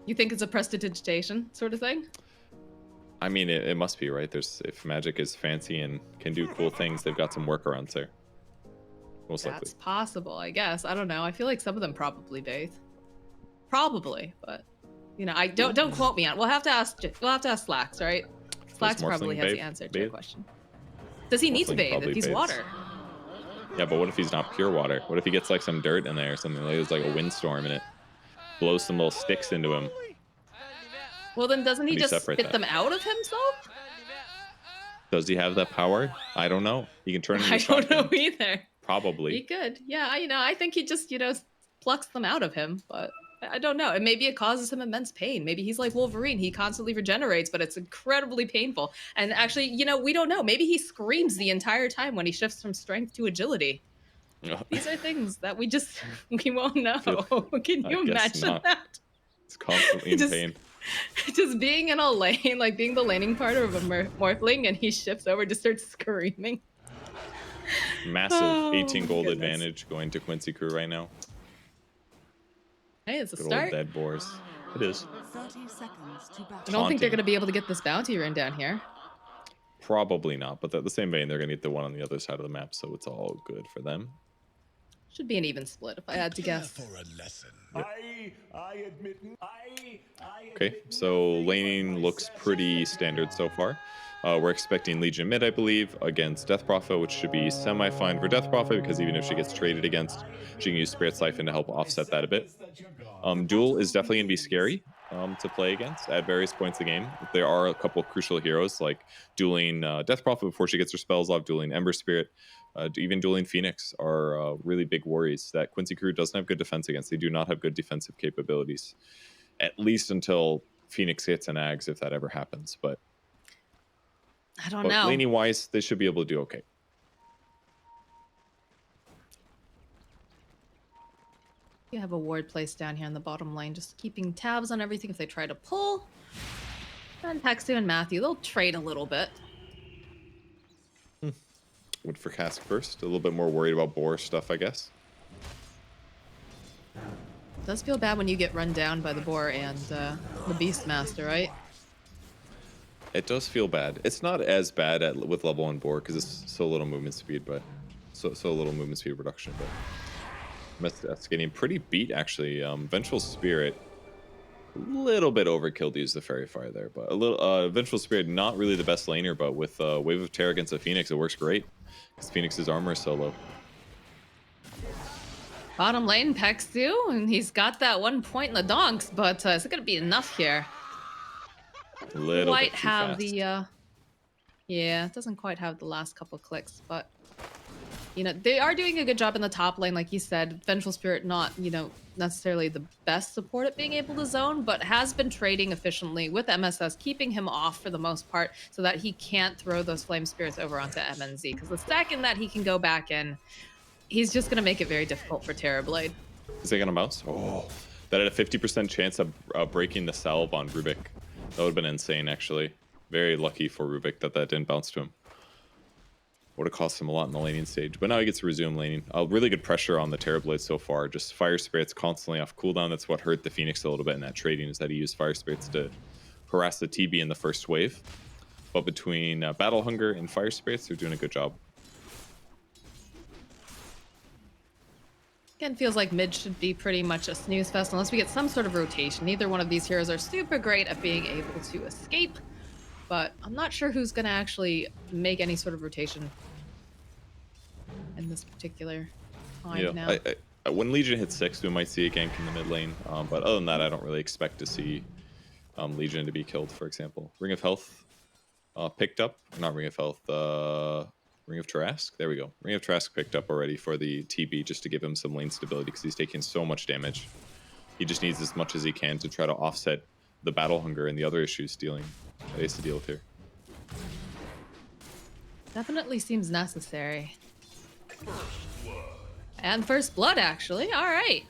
You think it's a prestidigitation sort of thing? I mean, it must be, right? If magic is fancy and can do cool things, they've got some workarounds there. Most likely. That's possible, I guess. I don't know. I feel like some of them probably bathe. Probably, but you know, I don't quote me on. We'll have to ask Slacks, right? Slacks probably has the answer to your question. Does he need to bathe if he's water? Yeah, but what if he's not pure water? What if he gets like some dirt in there or something? Like there's like a windstorm and it blows some little sticks into him. Well, then doesn't he just spit them out of himself? Does he have that power? I don't know. He can turn into a shotgun. I don't know either. Probably. He could. Yeah, I think he just, plucks them out of him, but I don't know. And maybe it causes him immense pain. Maybe he's like Wolverine. He constantly regenerates, but it's incredibly painful. And actually, we don't know. Maybe he screams the entire time when he shifts from strength to agility. These are things that we won't know. Can you imagine that? It's constantly in pain. Just being in a lane, like being the laning partner of a morphling, and he shifts over, just starts screaming. Massive 18 gold advantage going to Quincy crew right now. Hey, it's a start. Old dead boars. It is. 30 seconds to battle. I don't think they're going to be able to get this bounty rune down here. Probably not, but at the same vein, they're going to get the one on the other side of the map, so it's all good for them. Should be an even split if I had to guess. For a lesson. Yep. Okay, so laning looks pretty standard so far. We're expecting Legion mid, I believe, against Death Prophet, which should be semi-fine for Death Prophet, because even if she gets traded against, she can use Spirit Siphon to help offset that a bit. Duel is definitely going to be scary to play against at various points of the game. There are a couple of crucial heroes, like dueling Death Prophet before she gets her spells off, dueling Ember Spirit, even dueling Phoenix are really big worries that Quincy crew doesn't have good defense against. They do not have good defensive capabilities, at least until Phoenix hits an Ags, if that ever happens. But I don't know. Laning wise, they should be able to do okay. You have a ward placed down here in the bottom lane, just keeping tabs on everything if they try to pull. And Pexu and Matthew, they'll trade a little bit. Would for Cask first. A little bit more worried about boar stuff, I guess. It does feel bad when you get run down by the boar and the Beastmaster, right? It does feel bad. It's not as bad with level 1 boar because it's so little movement speed, but so little movement speed reduction. But that's getting pretty beat actually. Vengeful Spirit, a little bit overkill to use the Fairy Fire there, but a little. Vengeful Spirit not really the best laner, but with Wave of Terror against a Phoenix, it works great because Phoenix's armor is so low. Bottom lane, Pexu, and he's got that 1 point in the donks, but is it going to be enough here? Little quite bit too have fast. the yeah, it doesn't quite have the last couple clicks, but they are doing a good job in the top lane, like you said. Vengeful Spirit not necessarily the best support at being able to zone, but has been trading efficiently with MSS, keeping him off for the most part so that he can't throw those flame spirits over onto MNZ, because the second that he can go back in, he's just going to make it very difficult for Terrorblade. Is he gonna bounce? Oh, that had a 50% chance of breaking the salve on Rubik. That would have been insane, actually. Very lucky for Rubik that didn't bounce to him. Would have cost him a lot in the laning stage, but now he gets to resume laning. Really good pressure on the Terrorblade so far. Just Fire Spirits constantly off cooldown. That's what hurt the Phoenix a little bit in that trading, is that he used Fire Spirits to harass the TB in the first wave. But between Battle Hunger and Fire Spirits, they're doing a good job. Again, feels like mid should be pretty much a snooze fest unless we get some sort of rotation. Neither one of these heroes are super great at being able to escape, but I'm not sure who's going to actually make any sort of rotation in this particular time now. When Legion hits 6, we might see a gank in the mid lane, but other than that, I don't really expect to see Legion to be killed, for example. Ring of Health picked up. Not Ring of Health, Ring of Trask. There we go. Ring of Trask picked up already for the TB, just to give him some lane stability, because he's taking so much damage. He just needs as much as he can to try to offset the Battle Hunger and the other issues that he has to deal with here. Definitely seems necessary. And First Blood, actually. All right.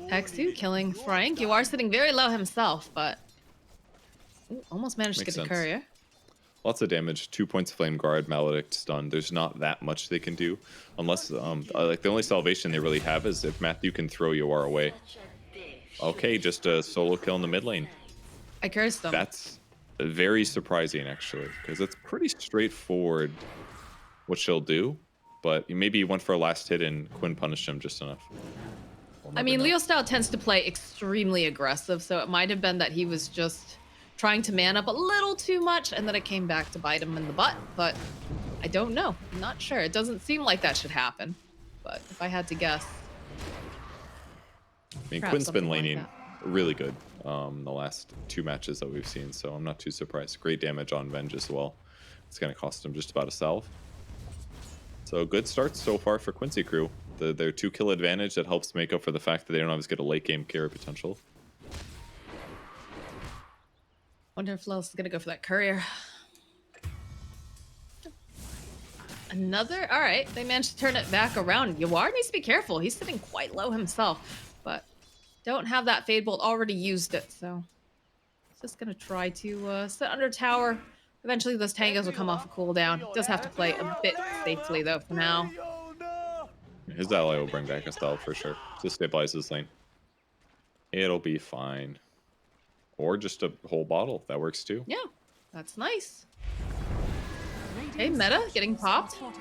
Pexu killing Frank. You are sitting very low himself, but almost managed to get the courier. Lots of damage, 2 points of Flame Guard, Maledict, Stun. There's not that much they can do, unless like the only salvation they really have is if Matthew can throw Yoar away. Okay, just a solo kill in the mid lane. I cursed them. That's very surprising, actually, because it's pretty straightforward what she'll do. But maybe he went for a last hit and Quinn punished him just enough. We'll I never mean, know. Leo style tends to play extremely aggressive, so it might have been that he was just trying to man up a little too much, and then it came back to bite him in the butt. But I don't know. I'm not sure. It doesn't seem like that should happen. But if I had to guess, I mean, perhaps Quinn's been something like laning that. really good the last 2 matches that we've seen, so I'm not too surprised. Great damage on Venge as well. It's going to cost him just about a salve. So good starts so far for Quincy crew. Their 2-kill advantage that helps make up for the fact that they don't always get a late game carry potential. Wonder if Lil's gonna go for that courier. Another? All right, they managed to turn it back around. Yawar needs to be careful. He's sitting quite low himself, but don't have that Fade Bolt. Already used it, so he's just gonna try to sit under tower. Eventually, those tangos will come off a cooldown. Does have to play a bit safely though for now. His ally will bring back a style for sure to stabilize his lane. It'll be fine. Or just a whole bottle. That works too. Yeah, that's nice. Hey, meta getting popped. Looks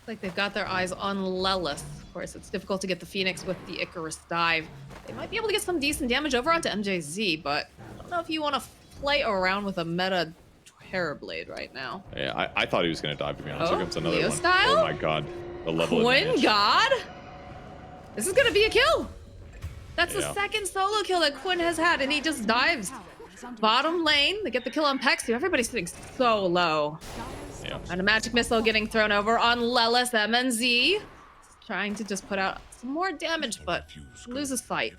like they've got their eyes on Lelis. Of course, it's difficult to get the Phoenix with the Icarus dive. They might be able to get some decent damage over onto MJZ, but I don't know if you want to play around with a meta Terrorblade right now. Yeah, I thought he was going to dive, to be honest. Oh, Here comes another Leo one. style? Oh my god. The level Quinn advantage. God? This is going to be a kill. That's the Yeah. second solo kill that Quinn has had, and he just dives. Bottom lane, they get the kill on Pexu. Everybody's sitting so low. Yeah. And a magic missile getting thrown over on Lelis MNZ. Trying to just put out some more damage, but loses sight.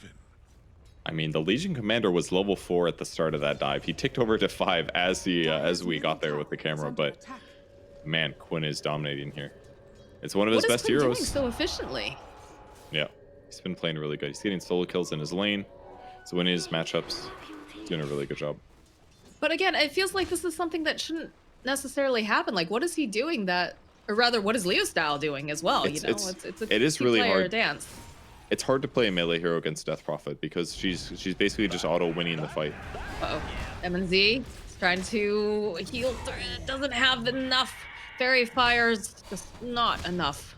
I mean, the Legion Commander was level 4 at the start of that dive. He ticked over to 5 as we got there with the camera, but man, Quinn is dominating here. It's one of his What is best Quinn doing heroes. so efficiently? Yeah, he's been playing really good. He's getting solo kills in his lane. He's winning his matchups. He's doing a really good job. But again, it feels like this is something that shouldn't necessarily happen. Like, what is he doing that, or rather, what is Leo Style doing as well? It's a it is really two-player hard. dance. It's hard to play a melee hero against Death Prophet because she's basically just auto winning the fight. Uh-oh. MNZ is trying to heal through it. Doesn't have enough. Fairy Fire's just not enough.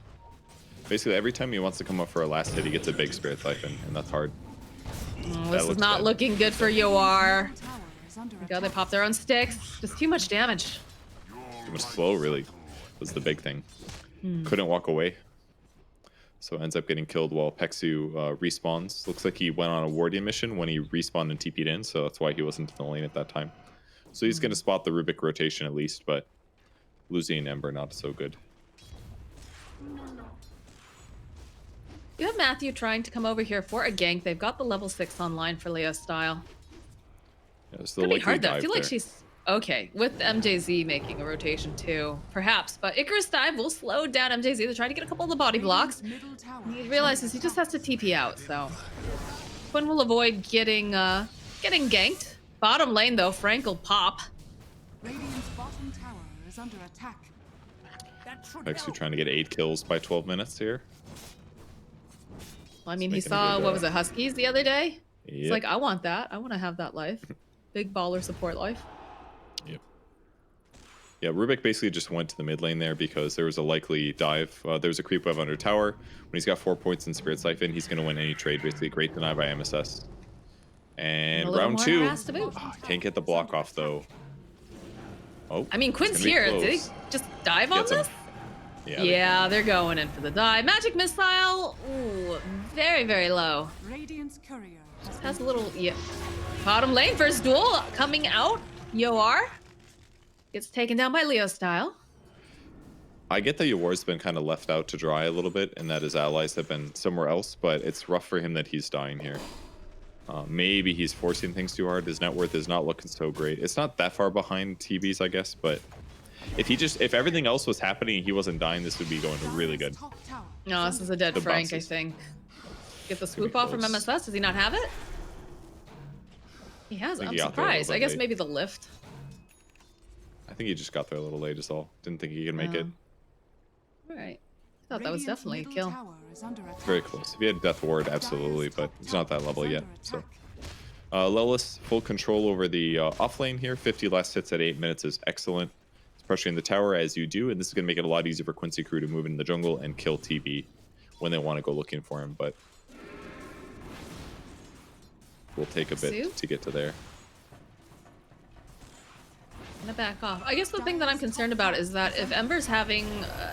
Basically, every time he wants to come up for a last hit, he gets a big Spirit Siphon, and that's hard. This is looks not bad. looking good for Yoar. God, they pop their own sticks. Just too much damage. Too much slow, really, was the big thing. Couldn't walk away. So ends up getting killed while Pexu respawns. Looks like he went on a Wardian mission when he respawned and TP'd in, so that's why he wasn't in the lane at that time. So he's going to spot the Rubik rotation at least, but losing Ember not so good. You have Matthew trying to come over here for a gank. They've got the level 6 online for Leo Style. Yeah, it's the Could be likely hard though. I dive feel like there. she's okay with MJZ making a rotation too, perhaps. But Icarus dive will slow down MJZ. They're trying to get a couple of the body blocks. He realizes he just has to TP out, so Quinn will avoid getting ganked. Bottom lane though, Frank will pop. Radiant's bottom tower is under attack. Pexu trying to get 8 kills by 12 minutes here. Well, I mean, he making a saw good, what was it, Huskies the other day? It's Yep. like, I want that. I want to have that life. Big baller support life. Yep. Yeah, Rubik basically just went to the mid lane there because there was a likely dive. There was a creep wave under tower. When he's got 4 points in Spirit Siphon, he's going to win any trade. Basically, great deny by MSS. And A little round more 2. harassed to boot. Can't get the block off though. Oh, I mean, it's Quinn's gonna be here. Did he close. just dive on Gets him. this? Yeah. They're going in for the dive. Magic missile. Ooh, very, very low. Radiant's courier Has a little, yeah. Bottom lane, first duel coming out. Yoar gets taken down by Leo Style. I get that Yawar's been kind of left out to dry a little bit and that his allies have been somewhere else, but it's rough for him that he's dying here. Maybe he's forcing things too hard. His net worth is not looking so great. It's not that far behind TB's, I guess, but if everything else was happening and he wasn't dying, this would be going really good. No, this is a dead The Frank, I bosses. think. Get the be swoop off from close. MSS. Does he not have it? He has. think I'm he got there a little surprised. bit I guess late. maybe the lift. I think he just got there a little late is all. Didn't think he could make it. All right. I thought that was definitely a kill. is under attack. Very close. If he had Death Ward, absolutely, but he's not that level yet. So, Lelis, full control over the off lane here. 50 last hits at 8 minutes is excellent. It's pressuring the tower as you do, and this is going to make it a lot easier for Quincy crew to move in the jungle and kill TB when they want to go looking for him, but will take a bit to get to there. Gonna back off. I guess the thing that I'm concerned about is that if Ember's having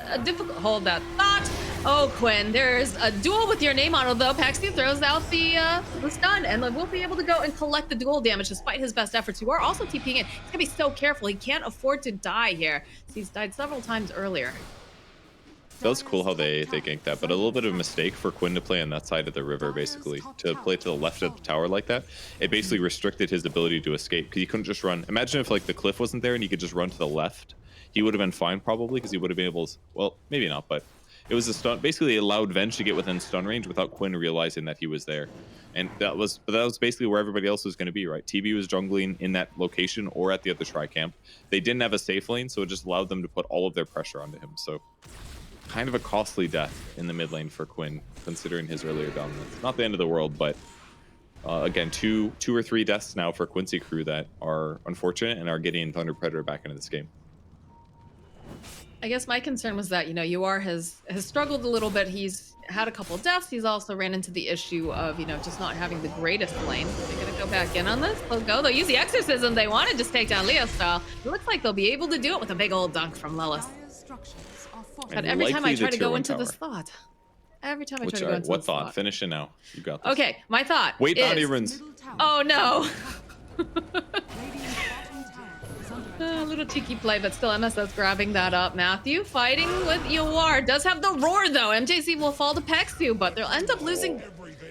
a difficult hold that thought. Oh, Quinn, there's a duel with your name on it, though. Paxi throws out the stun, and we'll be able to go and collect the duel damage despite his best efforts. You are also TPing in. He's gonna be so careful. He can't afford to die here. He's died several times earlier. That was cool how they ganked that, but a little bit of a mistake for Quinn to play on that side of the river, basically. To play to the left of the tower like that, it basically restricted his ability to escape, because he couldn't just run. Imagine if like the cliff wasn't there and he could just run to the left. He would have been fine probably, because he would have been able to, well, maybe not, but it was a stun. Basically, it allowed Venge to get within stun range without Quinn realizing that he was there. And that was basically where everybody else was going to be, right? TB was jungling in that location or at the other tri-camp. They didn't have a safe lane, so it just allowed them to put all of their pressure onto him. So kind of a costly death in the mid lane for Quinn, considering his earlier dominance. Not the end of the world, but again, two or three deaths now for Quincy crew that are unfortunate and are getting Thunder Predator back into this game. I guess my concern was that, you know, UR has struggled a little bit. He's had a couple deaths. He's also ran into the issue of, you know, just not having the greatest lane. They're going to go back in on this. They'll go. They'll use the Exorcism. They want to just take down Leo style. It looks like they'll be able to do it with a big old dunk from Lelis. But every time I try to go into this thought, every time I try to go into what this thought? thought. Finish it now. You got this. Okay, my thought Wait, is... body runes. Oh, no. A little cheeky play, but still MSS grabbing that up. Matthew fighting with Yawar. Does have the roar, though. MJC will fall to Pexu, but they'll end up losing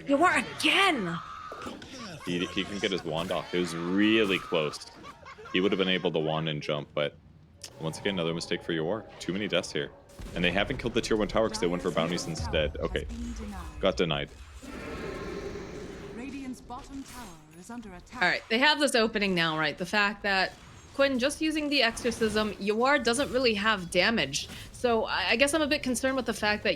Yawar again. He can get his wand off. It was really close. He would have been able to wand and jump, but once again, another mistake for Yawar. Too many deaths here. And they haven't killed the tier 1 tower because they went for bounties instead. Okay, got denied. All right, they have this opening now, right? The fact that Quinn just using the Exorcism, Yawar doesn't really have damage. So I guess I'm a bit concerned with the fact that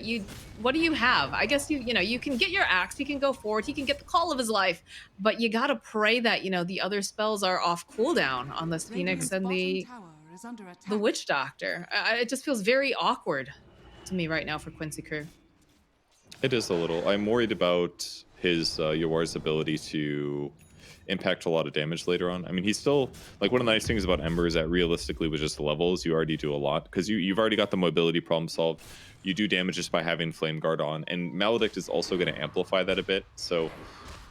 what do you have? I guess you know, you can get your axe, you can go forward, he can get the call of his life, but you gotta pray that, you know, the other spells are off cooldown on this Phoenix and the Witch Doctor. It just feels very awkward to me right now for Quincy crew. It is a little. I'm worried about his Yawar's ability to impact a lot of damage later on. I mean, he's still, like, one of the nice things about Ember is that realistically with just levels, you already do a lot, because you've already got the mobility problem solved. You do damage just by having Flame Guard on, and Maledict is also going to amplify that a bit, so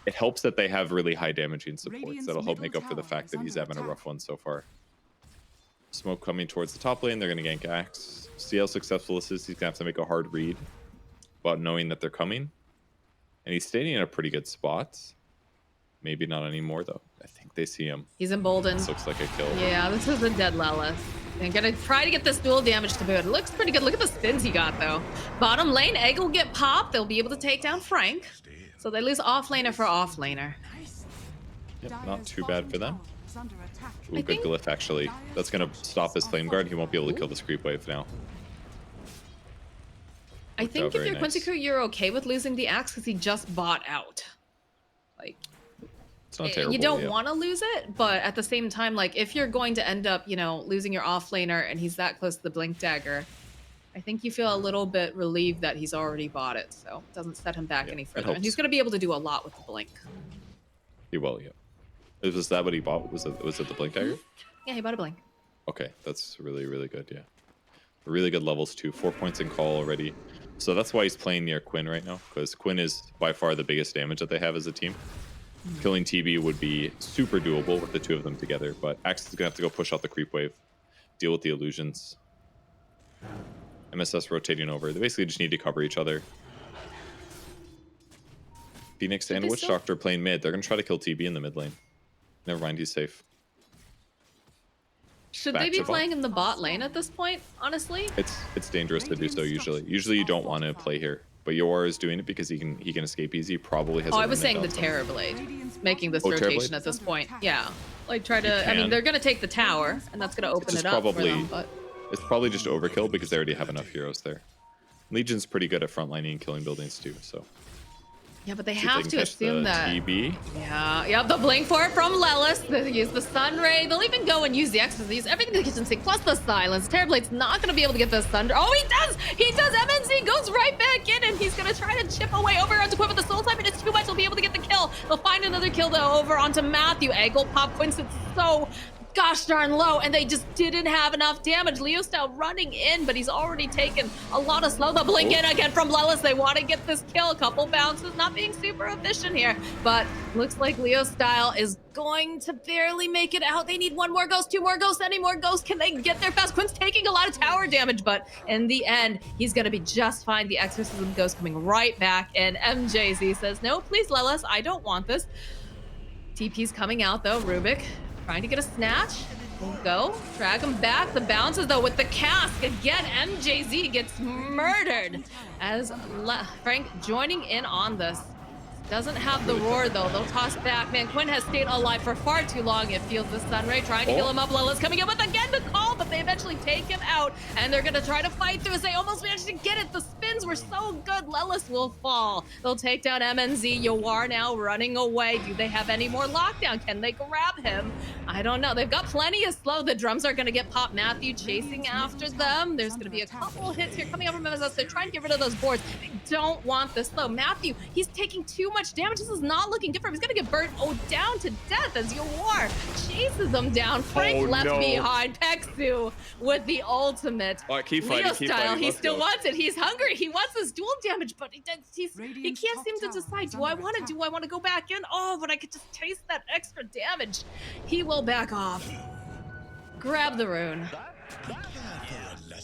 it helps that they have really high damaging supports. That'll help make up for the fact that he's having a rough one so far. Smoke coming towards the top lane. They're going to gank Axe. See how successful this is. He's going to have to make a hard read about knowing that they're coming. And he's standing in a pretty good spot. Maybe not anymore, though. I think they see him. He's emboldened. This looks like a kill. Yeah, this is a dead Lelis. They're gonna try to get this dual damage to boot. It looks pretty good. Look at the spins he got, though. Bottom lane, Egg will get popped. They'll be able to take down Frank. So they lose offlaner for offlaner. Yep, not too bad for them. Ooh, good glyph, actually. That's going to stop his Flame Guard. He won't be able to kill this creep wave now. I think if you're Quincy crew, you're okay with losing the axe because he just bought out. Like, it's not terrible. You don't want to lose it, but at the same time, like, if you're going to end up, you know, losing your offlaner and he's that close to the Blink Dagger, I think you feel a little bit relieved that he's already bought it, so it doesn't set him back any further. And he's going to be able to do a lot with the Blink. He will, yeah. Was that what he bought? Was it the Blink Dagger? Yeah, he bought a Blink. Okay, that's really, really good, yeah. Really good levels, too. 4 points in call already. So that's why he's playing near Quinn right now, because Quinn is by far the biggest damage that they have as a team. Killing TB would be super doable with the two of them together, but Axe is going to have to go push out the creep wave, deal with the illusions. MSS rotating over. They basically just need to cover each other. Phoenix and Witch Doctor playing mid. They're going to try to kill TB in the mid lane. Never mind, he's safe. Should they be playing in the bot lane at this point, honestly? It's dangerous to do so usually. Usually you don't want to play here. But Yor is doing it because he can escape easy. Probably has. Oh, I was saying the Terrorblade, making this rotation at this point. Yeah, like try to. I mean, they're gonna take the tower, and that's gonna open it up for them. But it's probably just overkill because they already have enough heroes there. Legion's pretty good at frontlining and killing buildings too, so. Yeah, but they See if have can to catch assume the that. TB. Yeah, yep, the blink for it from Lelis. They use the Sun Ray. They'll even go and use the X's. Use everything the kitchen sink, plus the silence. Terrorblade's not going to be able to get the Thunder. Oh, he does! He does! MNZ goes right back in, and he's going to try to chip away over onto Quinn with the Soul Type, and it's too much. He'll be able to get the kill. They'll find another kill, though, over onto Matthew. Egg will pop Quincy so gosh darn low, and they just didn't have enough damage. Leo Style running in, but he's already taken a lot of slow. The blink in again from Lelis. They want to get this kill. A couple bounces, not being super efficient here, but looks like Leo Style is going to barely make it out. They need one more ghost, two more ghosts, any more ghosts. Can they get there fast? Quinn's taking a lot of tower damage, but in the end, he's going to be just fine. The Exorcism Ghost coming right back, and MJZ says, no, please, Lelis, I don't want this. TP's coming out, though. Rubik trying to get a snatch. We'll go. Drag him back. The bounces, though, with the cask. Again, MJZ gets murdered as Frank joining in on this. Doesn't have the roar, though. They'll toss back. Man, Quinn has stayed alive for far too long. It feels the Sunray trying to heal him up. Lela's coming in with again the call, but they eventually take him out, and they're going to try to fight through as they almost managed to get it. The spins were so good. Lelis will fall. They'll take down MNZ. Yawar now running away. Do they have any more lockdown? Can they grab him? I don't know. They've got plenty of slow. The drums are going to get popped. Matthew chasing after them. There's going to be a couple hits here coming up from MSS. They're trying to get rid of those boards. They don't want this slow. Matthew, he's taking too much damage. This is not looking good for him. He's gonna get burnt down to death as Yawar chases him down. Frank left behind. Pexu with the ultimate. All right, keep fighting, Leo keep style. fighting. He still wants it. He's hungry. He wants this dual damage, but he can't seem to decide. Do I want to go back in? Oh, but I could just taste that extra damage. He will back off. Grab the rune.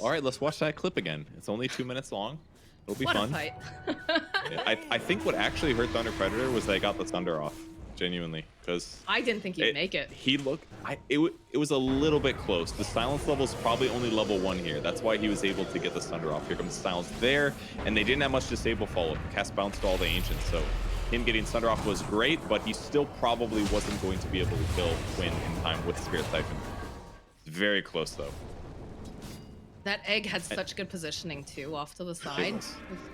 All right, let's watch that clip again. It's only 2 minutes long. It'll be What fun. a fight. I think what actually hurt Thunder Predator was they got the Thunder off, genuinely, because I didn't think he'd make it. He looked, it was a little bit close. The silence level is probably only level 1 here. That's why he was able to get the Thunder off. Here comes the silence there, and they didn't have much disable follow. Cast bounced all the ancients, so him getting Thunder off was great, but he still probably wasn't going to be able to kill Quinn in time with Spirit Siphon. Very close though. That egg had such good positioning too, off to the side.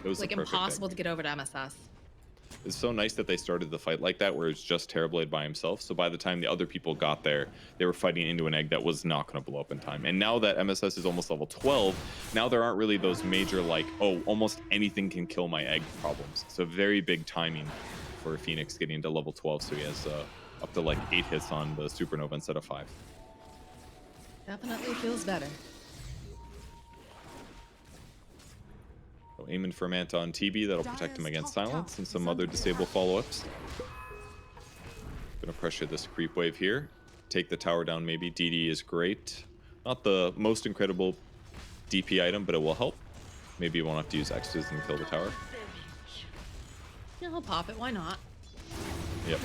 It was like the perfect impossible egg. to get over to MSS. It's so nice that they started the fight like that, where it's just Terrorblade by himself. So by the time the other people got there, they were fighting into an egg that was not going to blow up in time. And now that MSS is almost level 12, now there aren't really those major, like, oh, almost anything can kill my egg problems. So very big timing for Phoenix getting to level 12. So he has up to like 8 hits on the Supernova instead of 5. Definitely feels better. So aiming for Manta on TB, that'll protect him against silence and some other disable follow-ups. Gonna pressure this creep wave here. Take the tower down maybe. DD is great. Not the most incredible DP item, but it will help. Maybe you won't have to use X's and kill the tower. Yeah, I'll pop it. Why not? Yep.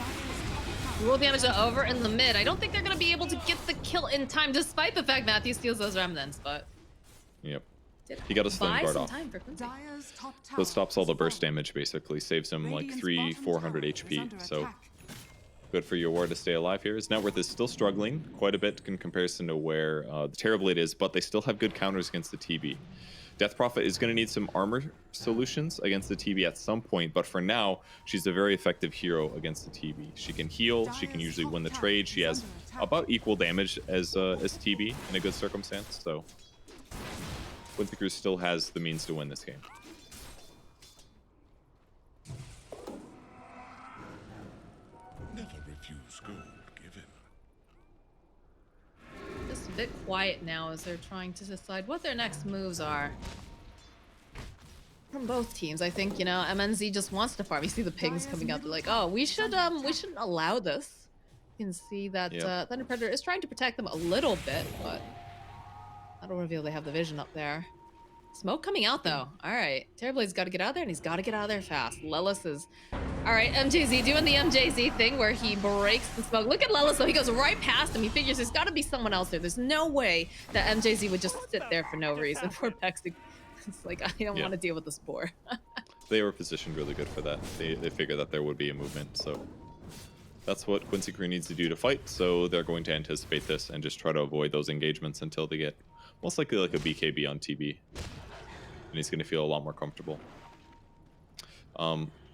Rule damage over in the mid. I don't think they're going to be able to get the kill in time, despite the fact Matthew steals those remnants, but... Yep. He got a stun guard off. Time for Quincy. So it stops all the burst damage, basically. Saves him like 300-400 HP, so... Good for your ward to stay alive here. His net worth is still struggling quite a bit in comparison to where the Terrorblade is, but they still have good counters against the TB. Death Prophet is going to need some armor solutions against the TB at some point, but for now, she's a very effective hero against the TB. She can heal, she can usually win the trade, she has about equal damage as TB in a good circumstance, so Quincy Cruz still has the means to win this game. Just a bit quiet now as they're trying to decide what their next moves are. From both teams, I think, you know, MNZ just wants to farm. You see the pings coming out. They're like, oh, we shouldn't allow this. You can see that Thunder Predator is trying to protect them a little bit, but I don't reveal they have the vision up there. Smoke coming out though. All right, Terrorblade's got to get out there, and he's got to get out of there fast. Lelis is, all right, MJZ doing the MJZ thing where he breaks the smoke. Look at Lelis though, he goes right past him. He figures there's got to be someone else there. There's no way that MJZ would just sit there for no reason. Poor Pexy. It's like, I don't want to deal with this boar. They were positioned really good for that. They figured that there would be a movement, so that's what Quincy Crew needs to do to fight. So they're going to anticipate this and just try to avoid those engagements until they get most likely like a BKB on TB. and he's going to feel a lot more comfortable.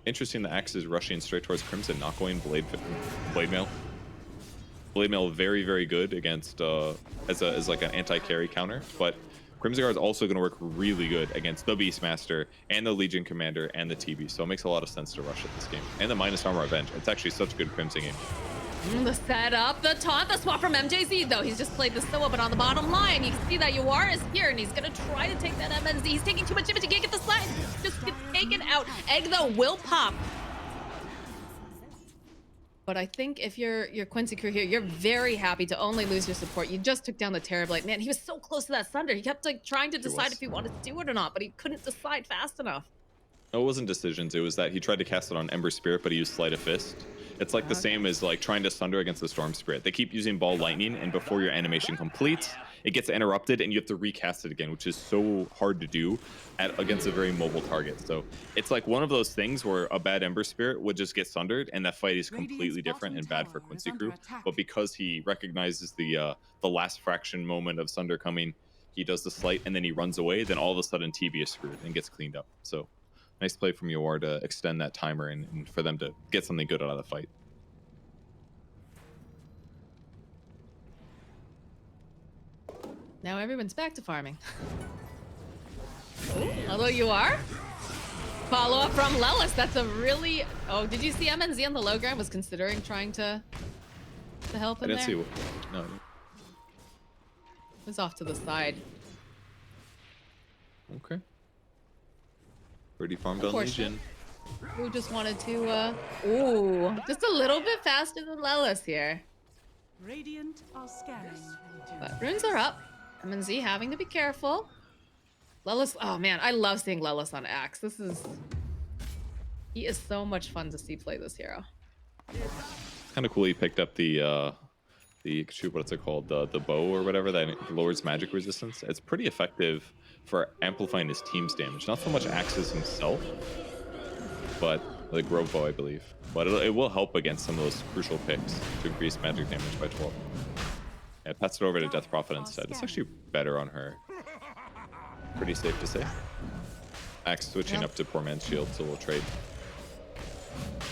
Interesting, the Axe is rushing straight towards Crimson, not going Blade Mail. Blade Mail very, very good against as like an anti-carry counter, but Crimson Guard is also going to work really good against the Beastmaster and the Legion Commander and the TB, so it makes a lot of sense to rush at this game. And the minus armor Revenge. It's actually such a good Crimson game. The setup, the taunt, the swap from MJZ though. He's just played the Soa, but on the bottom line, you can see that Yuar is here and he's gonna try to take that MNZ. He's taking too much damage, he can't get the slide. Just gets taken out. Egg though will pop. But I think if you're Quincy crew here, you're very happy to only lose your support. You just took down the Terrorblade. Man, he was so close to that Sunder. He kept like trying to decide if he wanted to do it or not, but he couldn't decide fast enough. No, it wasn't decisions. It was that he tried to cast it on Ember Spirit, but he used Sleight of Fist. It's like the same as like trying to Sunder against the Storm Spirit. They keep using Ball Lightning, and before your animation completes, it gets interrupted, and you have to recast it again, which is so hard to do against a very mobile target. So it's like one of those things where a bad Ember Spirit would just get Sundered, and that fight is completely different and bad for Quincy crew. But because he recognizes the last fraction moment of Sunder coming, he does the Slight, and then he runs away. Then all of a sudden, TB is screwed and gets cleaned up. So nice play from Yuar to extend that timer and for them to get something good out of the fight. Now everyone's back to farming. Although you are. Follow up from Lelis. That's a really... Oh, did you see MNZ on the low ground was considering trying to help him there? I didn't see what... No. It was off to the side. Okay. Pretty farmed on Legion. Who just wanted to, ooh, just a little bit faster than Lelis here. Radiant are scanning. But runes are up. MNZ having to be careful. Lelis, oh man, I love seeing Lelis on Axe. He is so much fun to see play this hero. It's kind of cool he picked up the shoot, what's it called? The bow or whatever that lowers magic resistance. It's pretty effective for amplifying his team's damage. Not so much Axes himself, but the Grove Bow, I believe. But it will help against some of those crucial picks to increase magic damage by 12. Yeah, pass it over to Death Prophet instead. It's actually better on her. Pretty safe to say. Axe switching up to Poor Man's Shield, so we'll trade.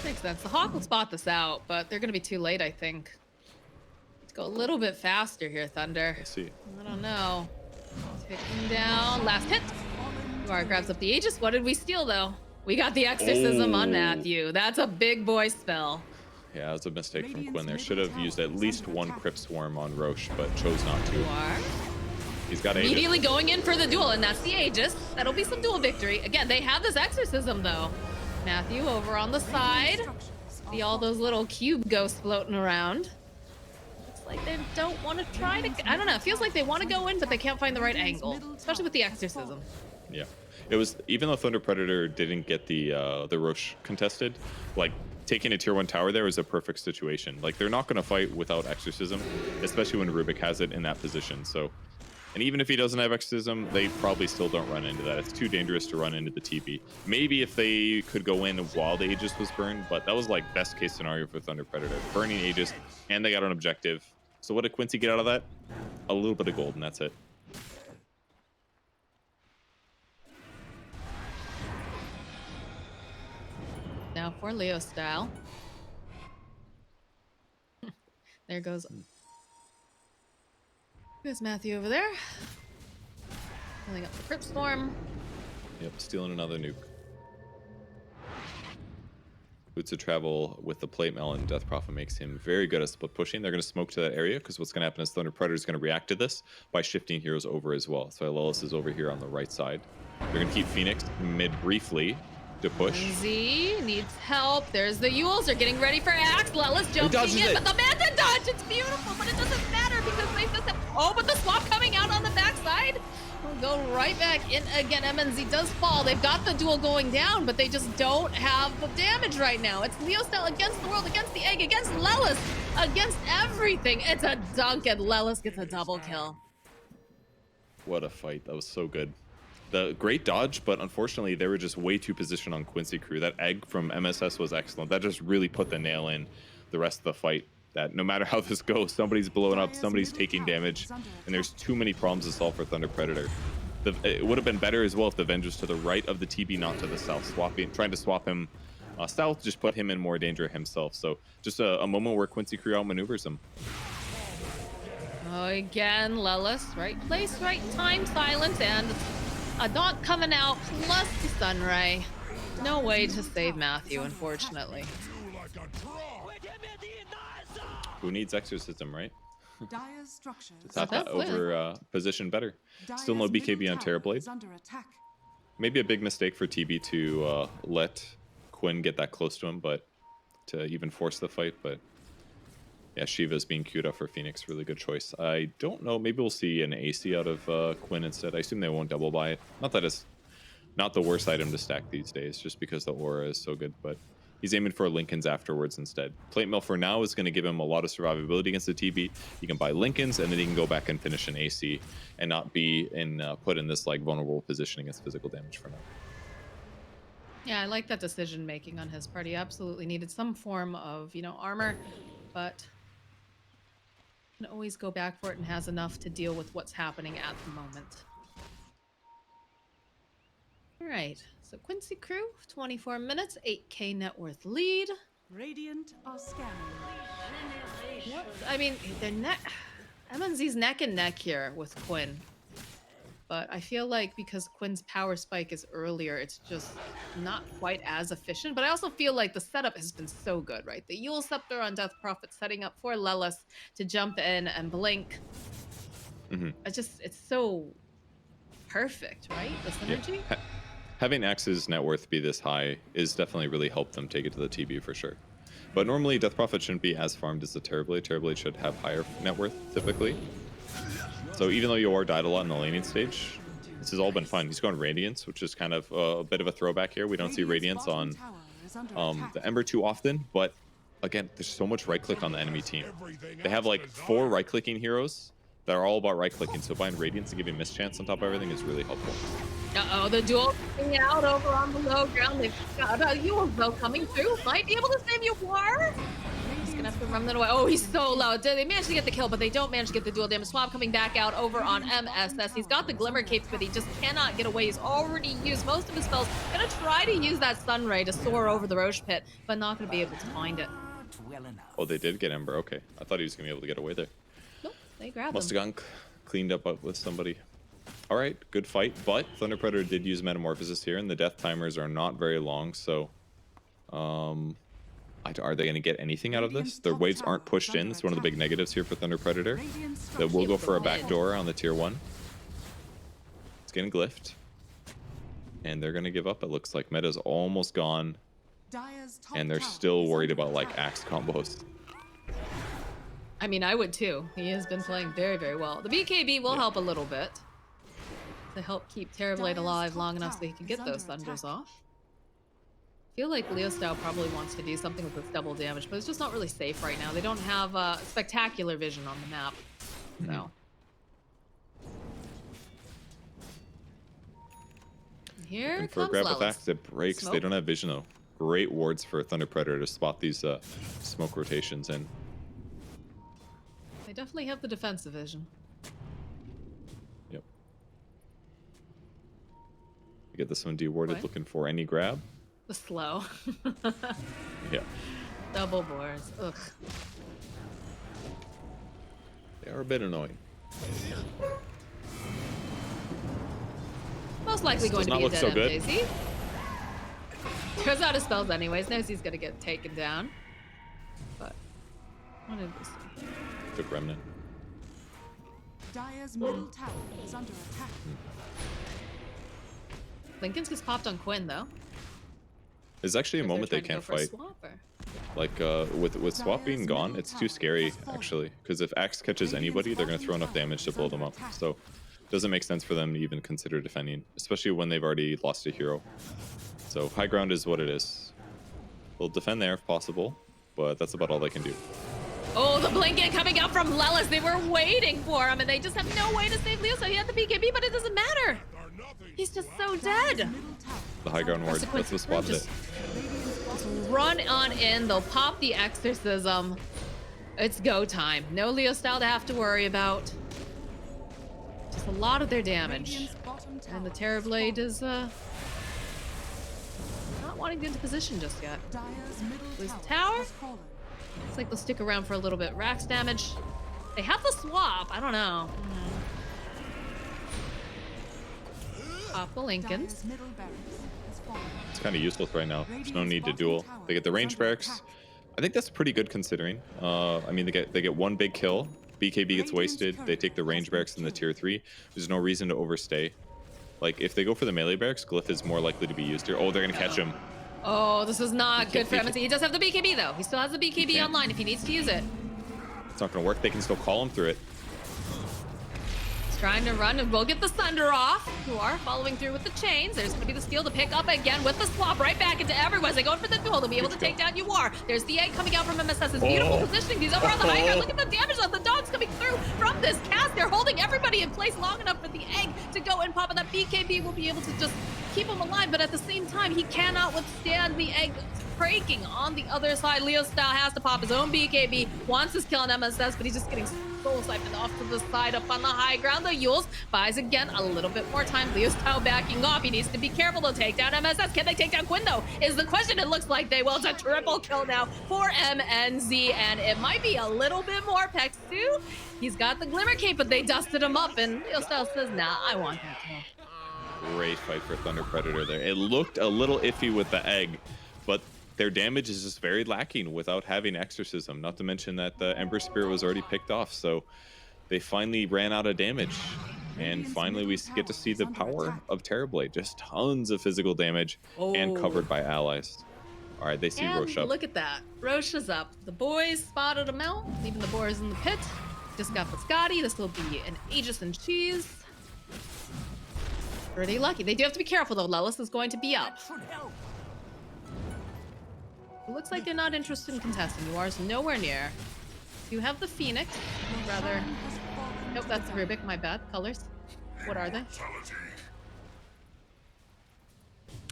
Makes sense. The Hawk will spot this out, but they're going to be too late, I think. Let's go a little bit faster here, Thunder. Let's see. I don't know. Take him down. Last hit. Yuar grabs up the Aegis. What did we steal, though? We got the Exorcism on Matthew. That's a big boy spell. Yeah, that was a mistake from Quinn there. Should have used at least one Crypt Swarm on Roche, but chose not to. Yuar. He's got Aegis. Immediately going in for the duel, and that's the Aegis. That'll be some duel victory. Again, they have this Exorcism, though. Matthew over on the side. See all those little cube ghosts floating around. Looks like they don't want to try to... I don't know. It feels like they want to go in, but they can't find the right angle. Especially with the Exorcism. Yeah. It was... Even though Thunder Predator didn't get the Roche contested, like, taking a tier 1 tower there is a perfect situation. Like, they're not going to fight without Exorcism, especially when Rubik has it in that position. So... And even if he doesn't have Exorcism, they probably still don't run into that. It's too dangerous to run into the TB. Maybe if they could go in while the Aegis was burned, but that was like best case scenario for Thunder Predator. Burning Aegis, and they got an objective. So what did Quincy get out of that? A little bit of gold, and that's it. Now for Leo style. There goes... There's Matthew over there. Filling up the Crypt Storm. Yep, stealing another nuke. Boots of Travel with the Plate Mail and Death Prophet makes him very good at split pushing. They're going to smoke to that area because what's going to happen is Thunder Predator is going to react to this by shifting heroes over as well. So Lelis is over here on the right side. They're going to keep Phoenix mid briefly to push. Z needs help. There's the Yules. They're getting ready for Axe. Lelis jumping in, but the Manta dodge. It's beautiful, but it doesn't matter because they just have... Oh, but the swap coming out on the backside. We'll go right back in again. MNZ does fall. They've got the duel going down, but they just don't have the damage right now. It's Leo style against the world, against the egg, against Lelis, against everything. It's a dunk, and Lelis gets a double kill. What a fight. That was so good. The great dodge, but unfortunately they were just way too positioned on Quincy crew. That egg from MSS was excellent. That just really put the nail in the rest of the fight. That no matter how this goes, somebody's blowing up, somebody's taking damage, and there's too many problems to solve for Thunder Predator. It would have been better as well if the Venge was to the right of the TB, not to the south. Trying to swap him south, just put him in more danger himself. So just a moment where Quincy Crew outmaneuvers him. Oh, again, Lelis, right place, right time, silence, and a dot coming out, plus the Sunray. No way to save Matthew, unfortunately. Who needs exorcism, right? Dire's structures Tap that over position better. Still no BKB on Terrorblade. under attack. Maybe a big mistake for TB to let Quinn get that close to him, but to even force the fight. But yeah, Shiva's being queued up for Phoenix. Really good choice. I don't know. Maybe we'll see an AC out of Quinn instead. I assume they won't double buy it. Not that it's not the worst item to stack these days, just because the aura is so good. But he's aiming for Lincolns afterwards instead. Plate Mill for now is going to give him a lot of survivability against the TB. He can buy Lincolns, and then he can go back and finish an AC and not be put in this like vulnerable position against physical damage for now. Yeah, I like that decision making on his part. He absolutely needed some form of, armor, but can always go back for it and has enough to deal with what's happening at the moment. All right, so Quincy Crew, 24 minutes, 8K net worth lead. Radiant are scanning. What? I mean, MNZ's neck and neck here with Quinn. But I feel like because Quinn's power spike is earlier, it's just not quite as efficient. But I also feel like the setup has been so good, right? The Yule Scepter on Death Prophet setting up for Lelis to jump in and blink. Mm-hmm. It's so perfect, right? The synergy? Yeah. Having Axe's net worth be this high is definitely really helped them take it to the TB for sure. But normally Death Prophet shouldn't be as farmed as the Terrorblade. Terrorblade should have higher net worth typically. So even though Yor died a lot in the laning stage, this has all been fun. He's going Radiance, which is kind of a bit of a throwback here. We don't see Radiance on the Ember too often, but again, there's so much right-click on the enemy team. They have like 4 right-clicking heroes that are all about right-clicking, so buying Radiance and giving mischance on top of everything is really helpful. Uh-oh, the duel coming out over on the low ground. They've got a Yule though coming through. Might be able to save you war. He's gonna have to run that away. Oh, he's so low. They managed to get the kill, but they don't manage to get the dual damage. Swap coming back out over on MSS. He's got the Glimmer Capes, but he just cannot get away. He's already used most of his spells. Gonna try to use that Sun Ray to soar over the Roche Pit, but not gonna be able to find it. Oh, they did get Ember. Okay. I thought he was gonna be able to get away there. Nope, they grabbed Must him. have gotten cleaned up with somebody. All right, good fight, but Thunder Predator did use Metamorphosis here, and the death timers are not very long, so are they going to get anything out of this? Their waves aren't pushed in. It's one of the big negatives here for Thunder Predator. That will go for a backdoor on the tier 1. It's getting glyphed. And they're going to give up, it looks like. Meta's almost gone, and they're still worried about, like, axe combos. I mean, I would too. He has been playing very, very well. The BKB will help a little bit to help keep Terrorblade alive long enough so he can get those Thunders off. I feel like Leo Style probably wants to do something with this double damage, but it's just not really safe right now. They don't have spectacular vision on the map. So. Here And for comes a grab with Lelis. axe, it breaks. Smoke. They don't have vision though. Great wards for Thunder Predator to spot these smoke rotations in. They definitely have the defensive vision. Yep. You get this one dewarded, What? looking for any grab. The slow. Yeah. Double boars. Ugh. They are a bit annoying. Most likely This going does to not be a look dead so end good. Daisy. Throws out his spells anyways. Knows he's gonna get taken down. But what did we see? Took Remnant. Dire's middle tower is under attack. Lincoln's gets popped on Quinn though. There's actually a If moment they're they trying can't to go fight. for a swapper. Like with Swap being gone, it's too scary actually. Because if Axe catches anybody, they're gonna throw enough damage to blow them up. So it doesn't make sense for them to even consider defending, especially when they've already lost a hero. So high ground is what it is. They'll defend there if possible, but that's about all they can do. Oh, the blanket coming out from Lelis. They were waiting for him, and they just have no way to save Leo. So he had the BKB, but it doesn't matter. He's just so dead. The high ground ward, that's what spotted it. Just run on in. They'll pop the exorcism. It's go time. No Leo style to have to worry about. Just a lot of their damage. Radiant's bottom And the Terrorblade is not wanting to get into position just yet. Lose the tower. Looks like they'll stick around for a little bit. Rax damage. They have the swap. I don't know. Pop the Lincolns. It's kind of useless right now. There's no need to duel. They get the range barracks. I think that's pretty good considering. I mean, they get one big kill. BKB gets wasted. They take the range barracks in the tier 3. There's no reason to overstay. Like, if they go for the melee barracks, Glyph is more likely to be used here. Oh, they're going to catch him. Oh, this is not good for MSC. He does have the BKB, though. He still has the BKB online if he needs to use it. It's not going to work. They can still call him through it. He's trying to run, and we'll get the Thunder off. Who are following through with the chains. There's going to be the steal to pick up again with the swap right back into everyone. They go for the duel. They'll be able to take down UR. There's the egg coming out from MSS's beautiful positioning. He's over on the high ground. Look at the damage on the dogs coming through from this cast. They're holding everybody in place long enough for the egg to go and pop, and that BKB will be able to just keep him alive, but at the same time, he cannot withstand the egg breaking on the other side. Leo Style has to pop his own BKB, wants his kill on MSS, but he's just getting soul siphoned off to the side up on the high ground. The Yules buys again a little bit more time. Leo Style backing off. He needs to be careful to take down MSS. Can they take down Quinn, though, is the question. It looks like they will. It's a triple kill now for MNZ, and it might be a little bit more. Pex 2, he's got the Glimmer Cape, but they dusted him up, and Leo Style says, nah, I want that kill. Great fight for Thunder Predator there. It looked a little iffy with the egg, but their damage is just very lacking without having Exorcism. Not to mention that the Ember Spirit was already picked off, so they finally ran out of damage. And finally we get to see the power of Terrorblade. Just tons of physical damage and covered by allies. All right, they see and Roche up. Look at that. Roche is up. The boys spotted him out, leaving the boars in the pit. Just got the Scotty. This will be an Aegis and Cheese. Pretty lucky. They do have to be careful, though. Lelis is going to be up. It looks like they're not interested in contesting. You are nowhere near. You have the Phoenix. Rather... Nope, that's Rubik. My bad. Colors. What are they?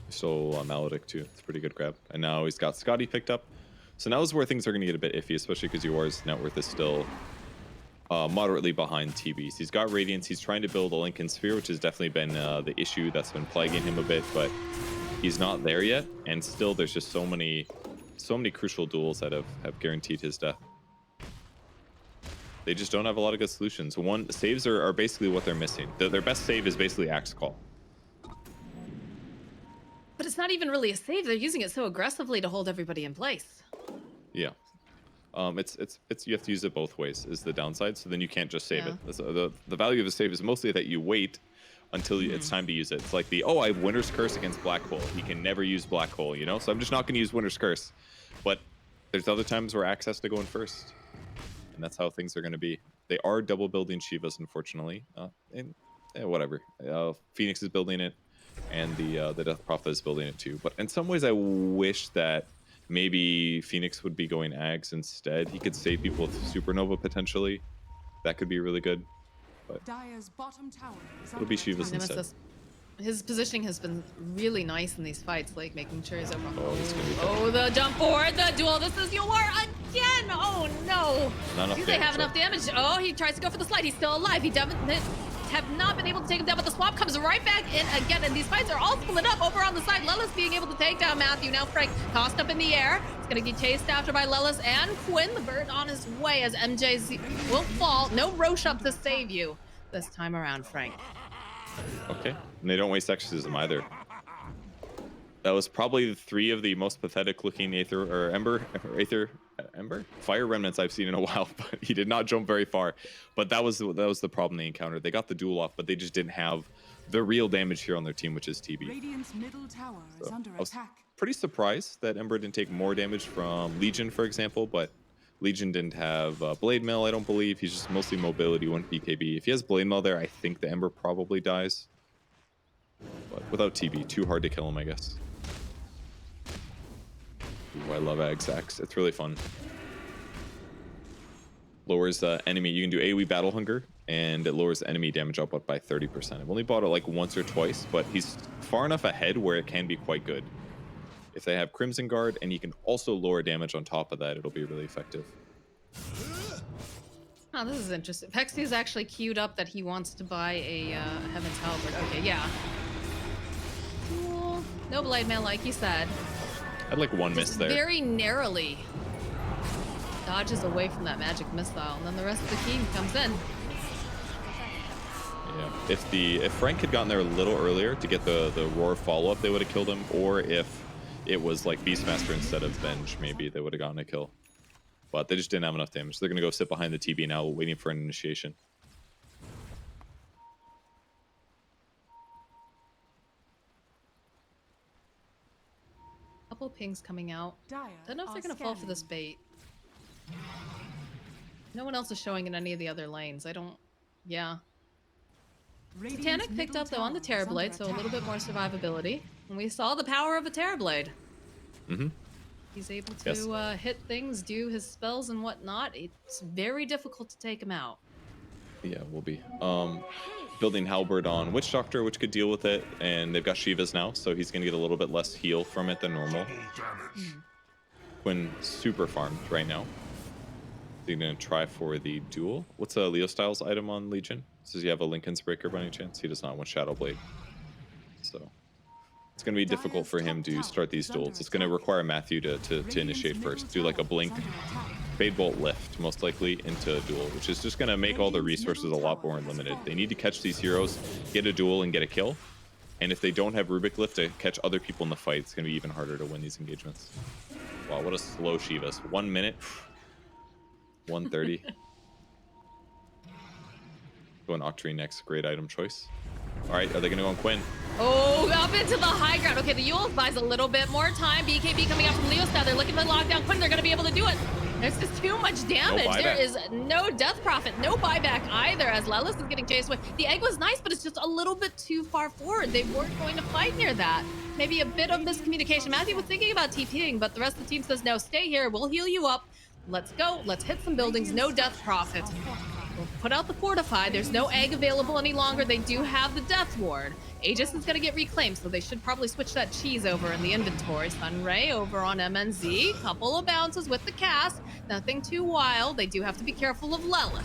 So Maledict too. It's a pretty good grab. And now he's got Scotty picked up. So now is where things are going to get a bit iffy, especially because UR's net worth is still moderately behind TB's. He's got Radiance. He's trying to build a Lincoln Sphere, which has definitely been the issue that's been plaguing him a bit, but he's not there yet. And still, there's just so many crucial duels that have guaranteed his death. They just don't have a lot of good solutions. Saves are basically what they're missing. Their best save is basically Axe Call. But it's not even really a save. They're using it so aggressively to hold everybody in place. Yeah. It's you have to use it both ways is the downside, so then you can't just save it. The value of a save is mostly that you wait until it's time to use it. It's like I have Winter's Curse against Black Hole. He can never use Black Hole, you know? So I'm just not going to use Winter's Curse. But there's other times where Axe has to go in first. And that's how things are going to be. They are double building Shivas, unfortunately. Whatever. Phoenix is building it, and the Death Prophet is building it too. But in some ways, I wish that maybe Phoenix would be going Ags instead. He could save people with Supernova potentially. That could be really good. But it'll be Shivas instead. His positioning has been really nice in these fights, like making sure he's over. Oh, the jump forward, the duel. This is UR again. Oh no. Do they have enough damage? Oh, he tries to go for the slide. He's still alive. He definitely have not been able to take him down, but the swap comes right back in again, and these fights are all split up over on the side. Lelis being able to take down Matthew. Now Frank tossed up in the air. It's going to get chased after by Lelis and Quinn. The bird on his way as MJ will fall. No Roche up to save you this time around, Frank. Okay, and they don't waste Exorcism either. That was probably 3 of the most pathetic looking Fire Remnants I've seen in a while, but he did not jump very far. But that was the problem they encountered. They got the duel off, but they just didn't have the real damage here on their team, which is TB. Radiant's middle tower is under I was attack. pretty surprised that Ember didn't take more damage from Legion, for example, but Legion didn't have Blade Mail, I don't believe. He's just mostly mobility, 1 BKB. If he has Blade Mail there, I think the Ember probably dies. But without TB, too hard to kill him, I guess. Ooh, I love Agsax. It's really fun. Lowers enemy. You can do AoE Battle Hunger, and it lowers enemy damage output by 30%. I've only bought it like once or twice, but he's far enough ahead where it can be quite good. If they have Crimson Guard, and you can also lower damage on top of that, it'll be really effective. Oh, this is interesting. Pexi's actually queued up that he wants to buy a Heaven's Halberd. Okay, yeah. Cool. No Blade Man, like you said. I had like one miss there. Very narrowly dodges away from that magic missile, and then the rest of the team comes in. Yeah. If Frank had gotten there a little earlier to get the roar follow up, they would have killed him. Or if it was like Beastmaster instead of Venge, maybe they would have gotten a kill. But they just didn't have enough damage. They're gonna go sit behind the TB now, waiting for an initiation. Couple pings coming out. Don't know if they're gonna fall for this bait. No one else is showing in any of the other lanes. I don't. Yeah. Titanic picked up though on the Terrorblade, so a little bit more survivability. And we saw the power of a Terrorblade. Mm-hmm. He's able to hit things, do his spells and whatnot. It's very difficult to take him out. Yeah, we'll be. Building Halberd on Witch Doctor, which could deal with it, and they've got Shivas now, so he's going to get a little bit less heal from it than normal. Quinn super farmed right now. They're going to try for the duel. What's a Leo Styles item on Legion? Does he have a Lincoln's Breaker by any chance? He does not want Shadow Blade. So it's going to be difficult for him to start these duels. It's going to require Matthew to initiate first. Do like a Blink, Fade Bolt Lift, most likely, into a duel, which is just going to make all the resources a lot more unlimited. They need to catch these heroes, get a duel, and get a kill. And if they don't have Rubik Lift to catch other people in the fight, it's going to be even harder to win these engagements. Wow, what a slow Shivas. 1 minute. 130. Going Octarine next. Great item choice. All right, are they going to go on Quinn? Oh, up into the high ground. Okay, the Yule buys a little bit more time. BKB coming out from Leo style. They're looking to lock down Quinn. They're going to be able to do it. There's just too much damage. No there is no Death Prophet, no buyback either, as Lelis is getting chased away. The egg was nice, but it's just a little bit too far forward. They weren't going to fight near that. Maybe a bit of miscommunication. Matthew was thinking about TPing, but the rest of the team says, no, stay here. We'll heal you up. Let's go. Let's hit some buildings. No Death Prophet. We'll put out the Fortify. There's no egg available any longer. They do have the Death Ward. Aegis is going to get reclaimed, so they should probably switch that cheese over in the inventory. Sunray over on MNZ. Couple of bounces with the cast. Nothing too wild. They do have to be careful of Lelis.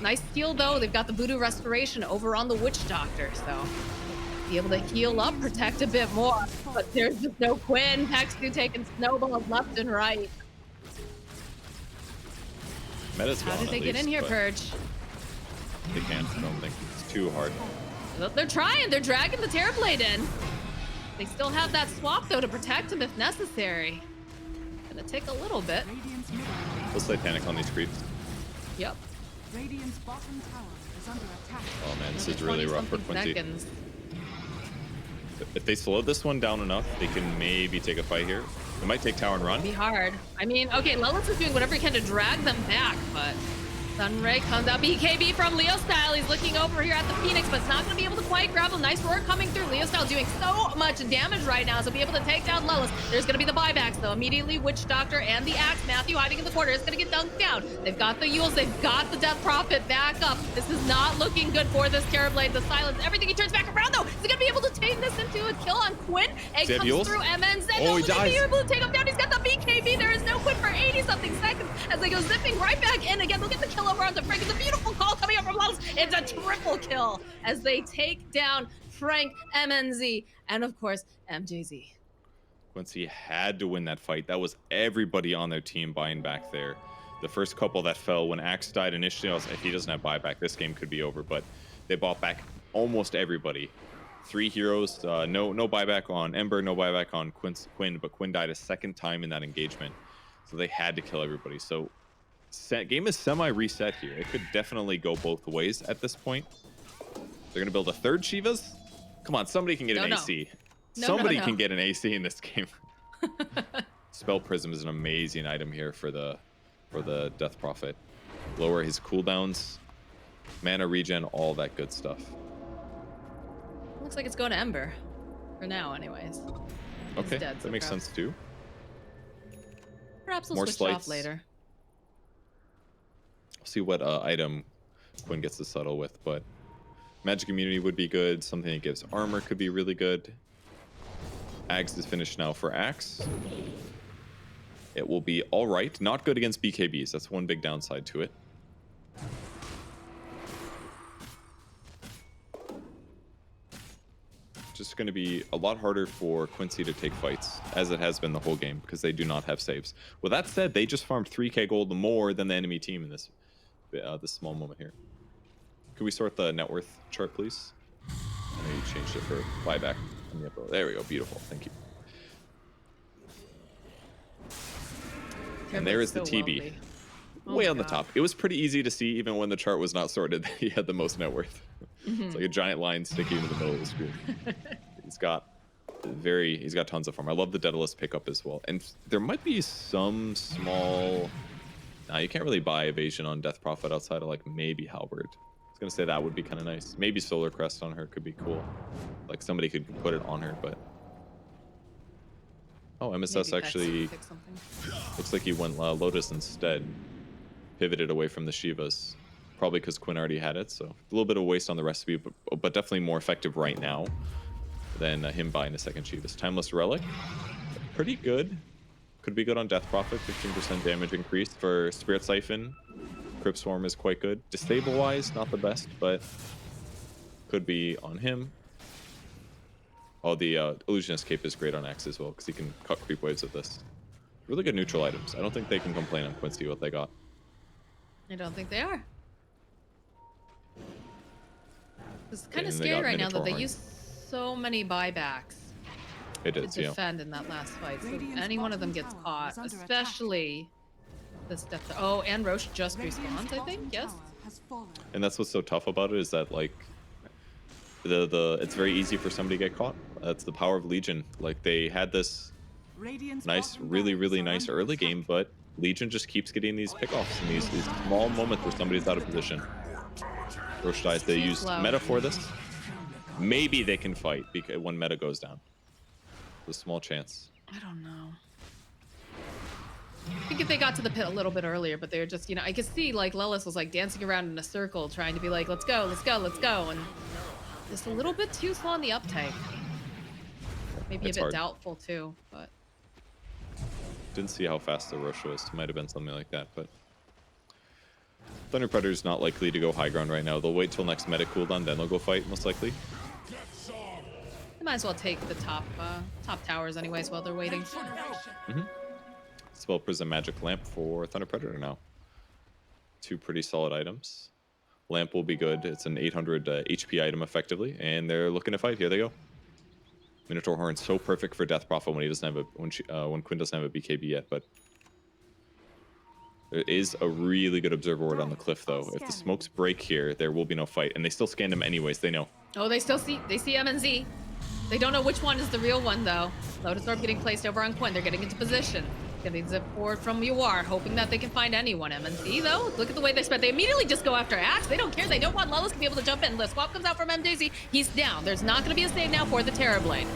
Nice steal, though. They've got the Voodoo Restoration over on the Witch Doctor, so be able to heal up, protect a bit more. But there's just no Quinn. Pexu taking snowballs left and right. Meta's How gone, did they get in here, Purge? They can't. I don't think. It's too hard. They're trying. They're dragging the Terrorblade in. They still have that swap, though, to protect him if necessary. Gonna take a little bit. Let's Titanic on these creeps. Yep. Radiant's bottom tower is under attack. Oh man, this is really rough for Quincy. Seconds. If they slow this one down enough, they can maybe take a fight here. They might take tower and run. Be hard. I mean, okay, Lelis is doing whatever he can to drag them back, but Sunray comes out. BKB from Leo Style. He's looking over here at the Phoenix, but it's not going to be able to quite grab him. Nice roar coming through. Leo Style doing so much damage right now, so be able to take down Lelis. There's going to be the buybacks, though. Immediately, Witch Doctor and the Axe. Matthew hiding in the corner is going to get dunked down. They've got the Yules. They've got the Death Prophet back up. This is not looking good for this Terrorblade. The silence, everything. He turns back around, though. Is he going to be able to take this into a kill on Quinn? Egg comes Yules? through MNZ. Oh, he dies. Be able to take him down. He's got the BKB. There is no Quinn for 80-something seconds as they go zipping right back in again. Look at the kill over on the Frank. It's a beautiful call coming up from Lelis. It's a triple kill as they take down Frank, MNZ, and of course, MJZ. Quincy had to win that fight. That was everybody on their team buying back there. The first couple that fell when Axe died initially, I was like, if he doesn't have buyback, this game could be over. But they bought back almost everybody. 3 heroes, no buyback on Ember, no buyback on Quinn, but Quinn died a second time in that engagement. So they had to kill everybody. So game is semi-reset here. It could definitely go both ways at this point. They're going to build a third Shivas? Come on, somebody can get an AC. Somebody can get an AC in this game. Spell Prism is an amazing item here for the Death Prophet. Lower his cooldowns, mana regen, all that good stuff. Looks like it's going to Ember. For now, anyways. Okay, that makes sense too. Perhaps we'll More switch off slights. later. See what item Quinn gets to settle with, but Magic Immunity would be good. Something that gives armor could be really good. Axe is finished now for Axe. It will be all right. Not good against BKBs. That's one big downside to it. Just going to be a lot harder for Quincy to take fights, as it has been the whole game, because they do not have saves. With that said, they just farmed 3k gold more than the enemy team in this small moment here. Could we sort the net worth chart, please? I know you changed it for buyback. There we go. Beautiful. Thank you. And there is the TB. Way on the top. It was pretty easy to see, even when the chart was not sorted, that he had the most net worth. It's like a giant line sticking in the middle of the screen. He's got tons of farm. I love the Daedalus pickup as well. And there might be some small... Nah, you can't really buy evasion on Death Prophet outside of like maybe Halberd. I was gonna say that would be kind of nice. Maybe Solar Crest on her could be cool. Like somebody could put it on her, but... Oh, MSS Maybe actually looks like he went Lotus instead. Pivoted away from the Shivas. Probably because Quinn already had it, so a little bit of waste on the recipe, but definitely more effective right now than him buying a second Shivas. Timeless Relic, pretty good. Could be good on Death Prophet, 15% damage increase for Spirit Siphon. Crypt Swarm is quite good. Destabilize, not the best, but could be on him. Oh, the Illusionist Cape is great on Axe as well, because he can cut creep waves with this. Really good neutral items. I don't think they can complain on Quincy what they got. I don't think they are. It's kind of And they scary got right now that Minotaur they Horn. use so many buybacks It to is, yeah. defend in that last fight. So if Radiant's any one of them bottom gets tower caught, is under especially this Death. Oh, and Roche just respawns, I think. Yes. And that's what's so tough about it, is that like it's very easy for somebody to get caught. That's the power of Legion. Like they had this nice, really nice early game, but Legion just keeps getting these pickoffs and these small moments where somebody's out of position. Roche dies. They use slow. meta for this. Maybe they can fight because when meta goes down. There's a small chance. I don't know. I think if they got to the pit a little bit earlier, but they were just, I could see like Lelis was like dancing around in a circle trying to be like, let's go, let's go, let's go. And just a little bit too slow on the uptake. Maybe It's a bit hard. doubtful too, but. Didn't see how fast the rush was. Might have been something like that, but Thunder Predator's not likely to go high ground right now. They'll wait till next meta cooldown, then they'll go fight, most likely. They might as well take the top towers anyways while they're waiting. Spell Prism Magic Lamp for Thunder Predator now. Two pretty solid items. Lamp will be good. It's an 800 HP item effectively, and they're looking to fight. Here they go. Minotaur Horn so perfect for Death Prophet when he doesn't have when Quinn doesn't have a BKB yet, but there is a really good observer ward on the cliff though. If the smokes break here, there will be no fight, and they still scanned him anyways. They know. Oh, they see MNZ. They don't know which one is the real one though. Lotus Orb getting placed over on Quinn. They're getting into position. Getting zip forward from UR, hoping that they can find anyone. MNZ though, look at the way they spent. They immediately just go after Axe. They don't care. They don't want Lelis to be able to jump in. The swap comes out from MJZ. He's down. There's not going to be a save now for the Terrorblade.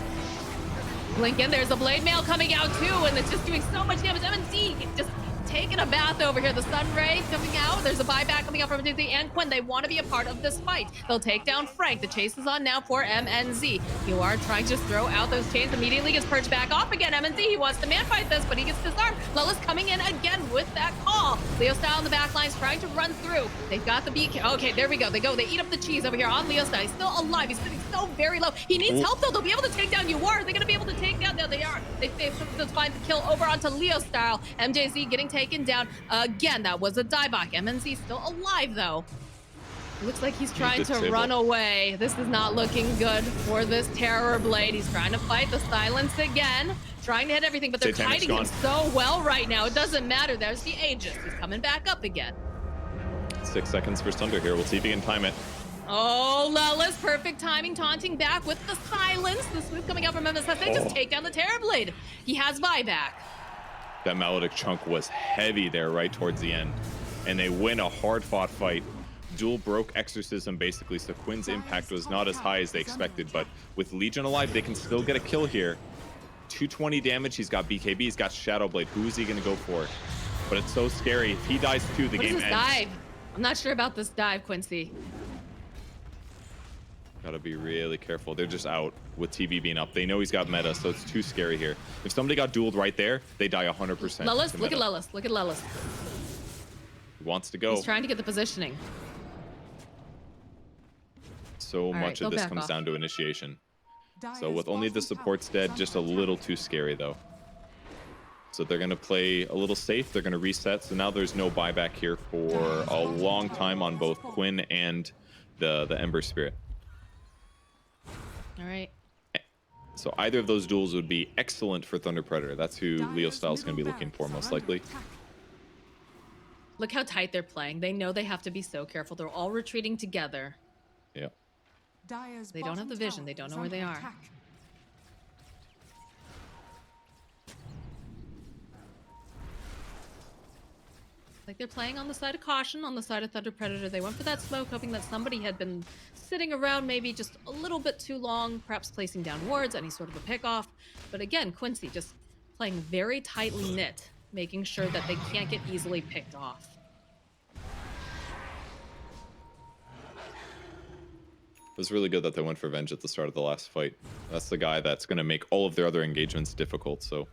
Blink in. There's a Blade Mail coming out too, and it's just doing so much damage. MNZ just taking a bath over here. The Sun Ray coming out. There's a buyback coming out from MNZ and Quinn. They want to be a part of this fight. They'll take down Frank. The chase is on now for MNZ. You are trying to just throw out those chains. Immediately gets purged back off again. MNZ, he wants to man fight this, but he gets disarmed. Lelis coming in again with that call. Leo Style in the back lines trying to run through. They've got the BK. Okay, there we go. They go. They eat up the cheese over here on Leo Style. He's still alive. He's sitting so very low. He needs help though. They'll be able to take down UR. Are they going to be able to take down? There they are. They find the kill over onto Leo Style. MJZ getting taken down. Again, that was a dieback. MNZ still alive though. Looks like he's trying to run away. This is not looking good for this Terrorblade. He's trying to fight the silence again, trying to hit everything, but they're kiting him so well right now. It doesn't matter. There's the Aegis. He's coming back up again. 6 seconds for Sunder here. We'll see if he can time it. Oh, Lelis, perfect timing, taunting back with the silence. The swoop coming out from MSS. They just take down the Terrorblade. He has buyback. That Maledict chunk was heavy there right towards the end, and they win a hard-fought fight. Duel broke Exorcism basically, so Quinn's impact was not as high as they expected, but with Legion alive, they can still get a kill here. 220 damage, he's got BKB, he's got Shadow Blade. Who is he gonna go for? But it's so scary. If he dies too, the game ends. Dive? I'm not sure about this dive, Quincy. Gotta be really careful. They're just out with TV being up. They know he's got meta, so it's too scary here. If somebody got dueled right there, they die 100%. Lelis, look at Lelis. Look at Lelis. wants to go. He's trying to get the positioning. So right, much go of this back comes off. down to initiation. So Dire's with only the bottom supports tower is dead, just a under little attack. too scary though. So they're going to play a little safe. They're going to reset. So now there's no buyback here for a long time on both Quinn and the Ember Spirit. All right. So either of those duels would be excellent for Thunder Predator. That's who Leo Dire's Styles is going to be middle looking for barracks most are under likely. attack. Look how tight they're playing. They know they have to be so careful. They're all retreating together. Yeah. Dire's They don't have bottom the vision. tower They don't is know where they under are. attack. Like they're playing on the side of caution, on the side of Thunder Predator. They went for that smoke, hoping that somebody had been sitting around maybe just a little bit too long, perhaps placing down wards, any sort of a pickoff. But again, Quincy just playing very tightly knit, making sure that they can't get easily picked off. It was really good that they went for Venge at the start of the last fight. That's the guy that's going to make all of their other engagements difficult, so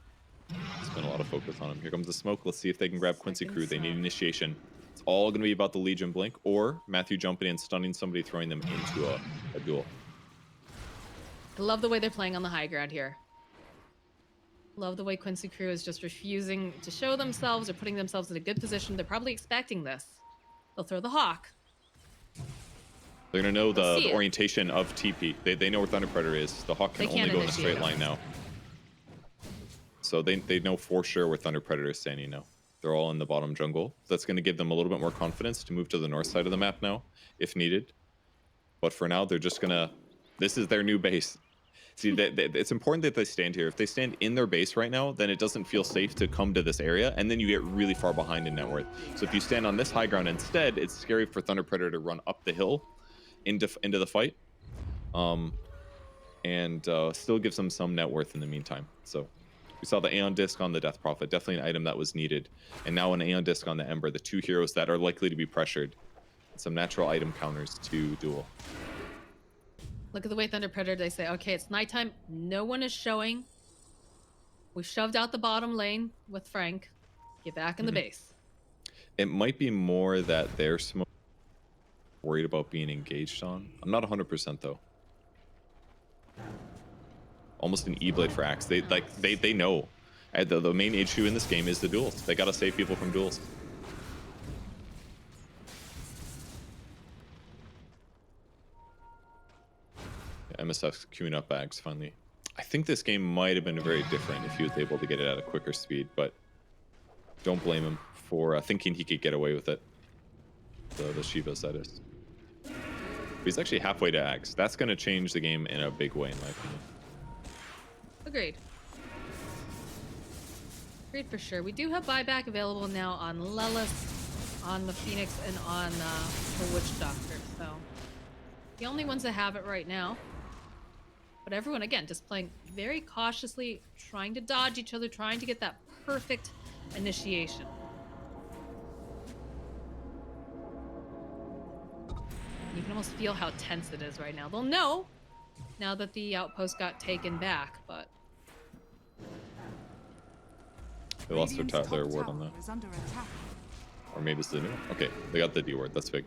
there's been a lot of focus on him. Here comes the smoke. Let's see if they can grab Quincy Crew. They need initiation. It's all going to be about the Legion Blink, or Matthew jumping in, stunning somebody, throwing them into a duel. I love the way they're playing on the high ground here. Love the way Quincy Crew is just refusing to show themselves or putting themselves in a good position. They're probably expecting this. They'll throw the Hawk. They're going to know They'll see the it. orientation of TP. They know where Thunder Predator is. The Hawk can They only can't go in a initiate straight him. line now. So they know for sure where Thunder Predator is standing now. They're all in the bottom jungle. That's going to give them a little bit more confidence to move to the north side of the map now, if needed. But for now, they're just going to... This is their new base. See, it's important that they stand here. If they stand in their base right now, then it doesn't feel safe to come to this area, and then you get really far behind in net worth. So if you stand on this high ground instead, it's scary for Thunder Predator to run up the hill into the fight, and still gives them some net worth in the meantime. So we saw the Aeon Disc on the Death Prophet, definitely an item that was needed, and now an Aeon Disc on the Ember, the two heroes that are likely to be pressured, and some natural item counters to duel. Look at the way Thunder Predator, they say, okay, it's nighttime. No one is showing. We shoved out the bottom lane with Frank. Get back in the base. It might be more that they're worried about being engaged on. I'm not 100% though. Almost an E-Blade for Axe. They know. The main issue in this game is the duels. They gotta save people from duels. MSF's queuing up bags finally. I think this game might have been very different if he was able to get it at a quicker speed, but don't blame him for thinking he could get away with it. The Shivas, that is. But he's actually halfway to Axe. That's going to change the game in a big way, in my opinion. Agreed. Agreed for sure. We do have buyback available now on Lelis, on the Phoenix, and on the Witch Doctor. So the only ones that have it right now. But everyone, again, just playing very cautiously, trying to dodge each other, trying to get that perfect initiation. You can almost feel how tense it is right now. They'll know now that the outpost got taken back, but They lost Radiant's their top ward on tower that. is under attack. Or maybe it's the new one. Okay, they got the D ward. That's big.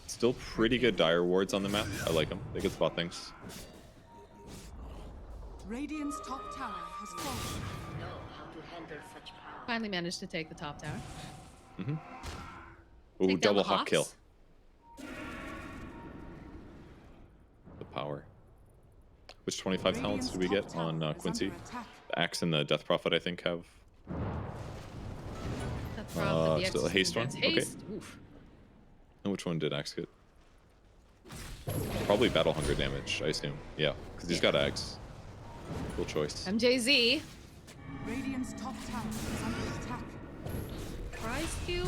Still pretty good dire wards on the map. I like them. They can spot things. Radiant's top tower has fallen. Know how to handle such power. finally managed to take the top tower. Ooh, Take down double the hawk kill. Hawks. The power. Which 25 talents do we get on Quincy? The Axe and the Death Prophet, I think, have That's from the still a haste one? Advanced Okay. Haste. Oof. And which one did Axe get? Probably Battle Hunger damage, I assume. Yeah, because he's got Axe. Cool choice. MJZ Radiant's top tower is under attack. tries to,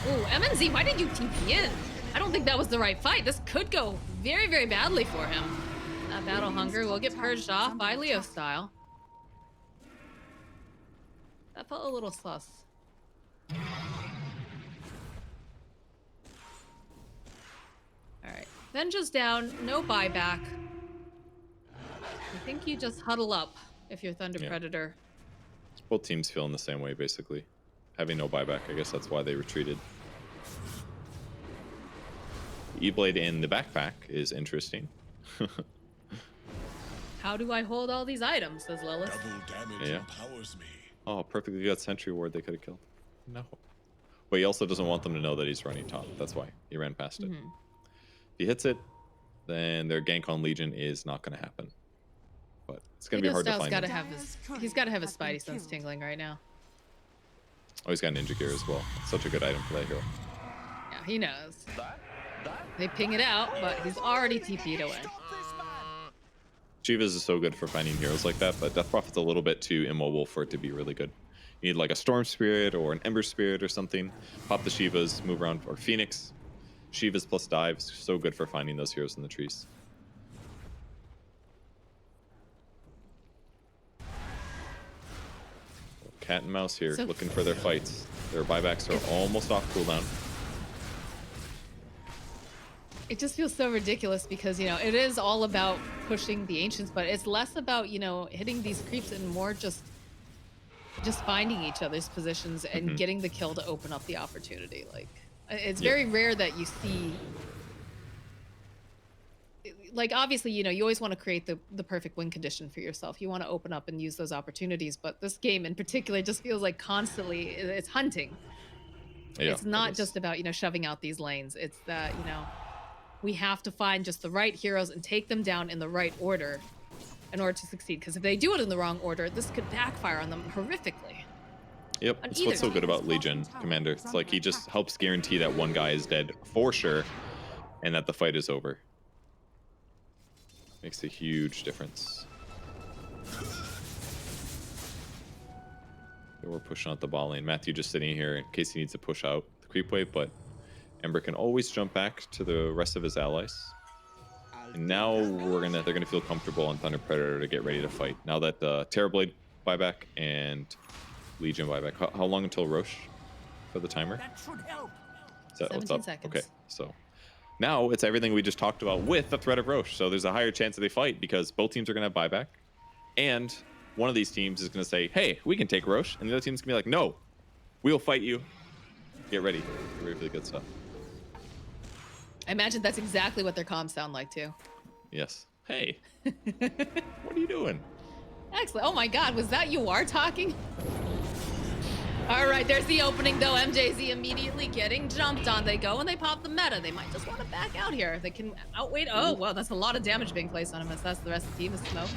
Ooh, MNZ, why did you TP in? I don't think that was the right fight. This could go very, very badly for him. That Battle Hunger will get purged off by Leo style. That felt a little sus. Alright. Venge's down, no buyback. I think you just huddle up if you're Thunder Yeah. Predator. Both teams feeling the same way, basically. having no buyback. I guess that's why they retreated. The E-Blade in the backpack is interesting. How do I hold all these items, says Lilith. Double damage Yeah. empowers me. Oh, perfectly good sentry ward they could have killed. No. But he also doesn't want them to know that he's running top. That's why he ran past it. If he hits it, then their gank on Legion is not going to happen. But it's going to be hard to find Gotta him. have he's got to have his spidey sense tingling right now. Oh, he's got ninja gear as well. Such a good item for that hero. Yeah, he knows. They ping it out, but he's already TP'd away. Shivas is so good for finding heroes like that, but Death Prophet's a little bit too immobile for it to be really good. You need like a Storm Spirit or an Ember Spirit or something. Pop the Shivas, move around, or Phoenix. Shivas plus dives, so good for finding those heroes in the trees. Cat and mouse here, So- looking for their fights. Their buybacks are almost off cooldown. It just feels so ridiculous because, you know, it is all about pushing the ancients, but it's less about, you know, hitting these creeps and more just finding each other's positions and getting the kill to open up the opportunity. Like, it's very rare that you see, like, obviously, you know, you always want to create the perfect win condition for yourself. You want to open up and use those opportunities, but this game in particular just feels like constantly it's hunting. Yeah, It's not it is. just about, you know, shoving out these lanes. It's that, you know, we have to find just the right heroes and take them down in the right order in order to succeed. Because if they do it in the wrong order, this could backfire on them horrifically. Yep, that's what's so good about Legion, Commander. It's like he just helps guarantee that one guy is dead for sure and that the fight is over. Makes a huge difference. We're pushing out the ball lane. Matthew just sitting here in case he needs to push out the creep wave, but Ember can always jump back to the rest of his allies. And now they're gonna feel comfortable on Thunder Predator to get ready to fight. Now that Terrorblade buyback and Legion buyback. How long until Roche for the timer? That should help. Is that what's 17 up? seconds. Okay, so now it's everything we just talked about with the threat of Roche. So there's a higher chance that they fight because both teams are gonna have buyback, and one of these teams is gonna say, "Hey, we can take Roche," and the other team's gonna be like, "No, we'll fight you. Get ready. Get ready for the good stuff." I imagine that's exactly what their comms sound like too. Yes. Hey, what are you doing? Excellent. Oh my God, was that you are talking? All right, there's the opening though. MJZ immediately getting jumped on. They go and they pop the meta. They might just want to back out here. They can outweight. Oh, well, that's a lot of damage being placed on him as that's the rest of the team is smoke.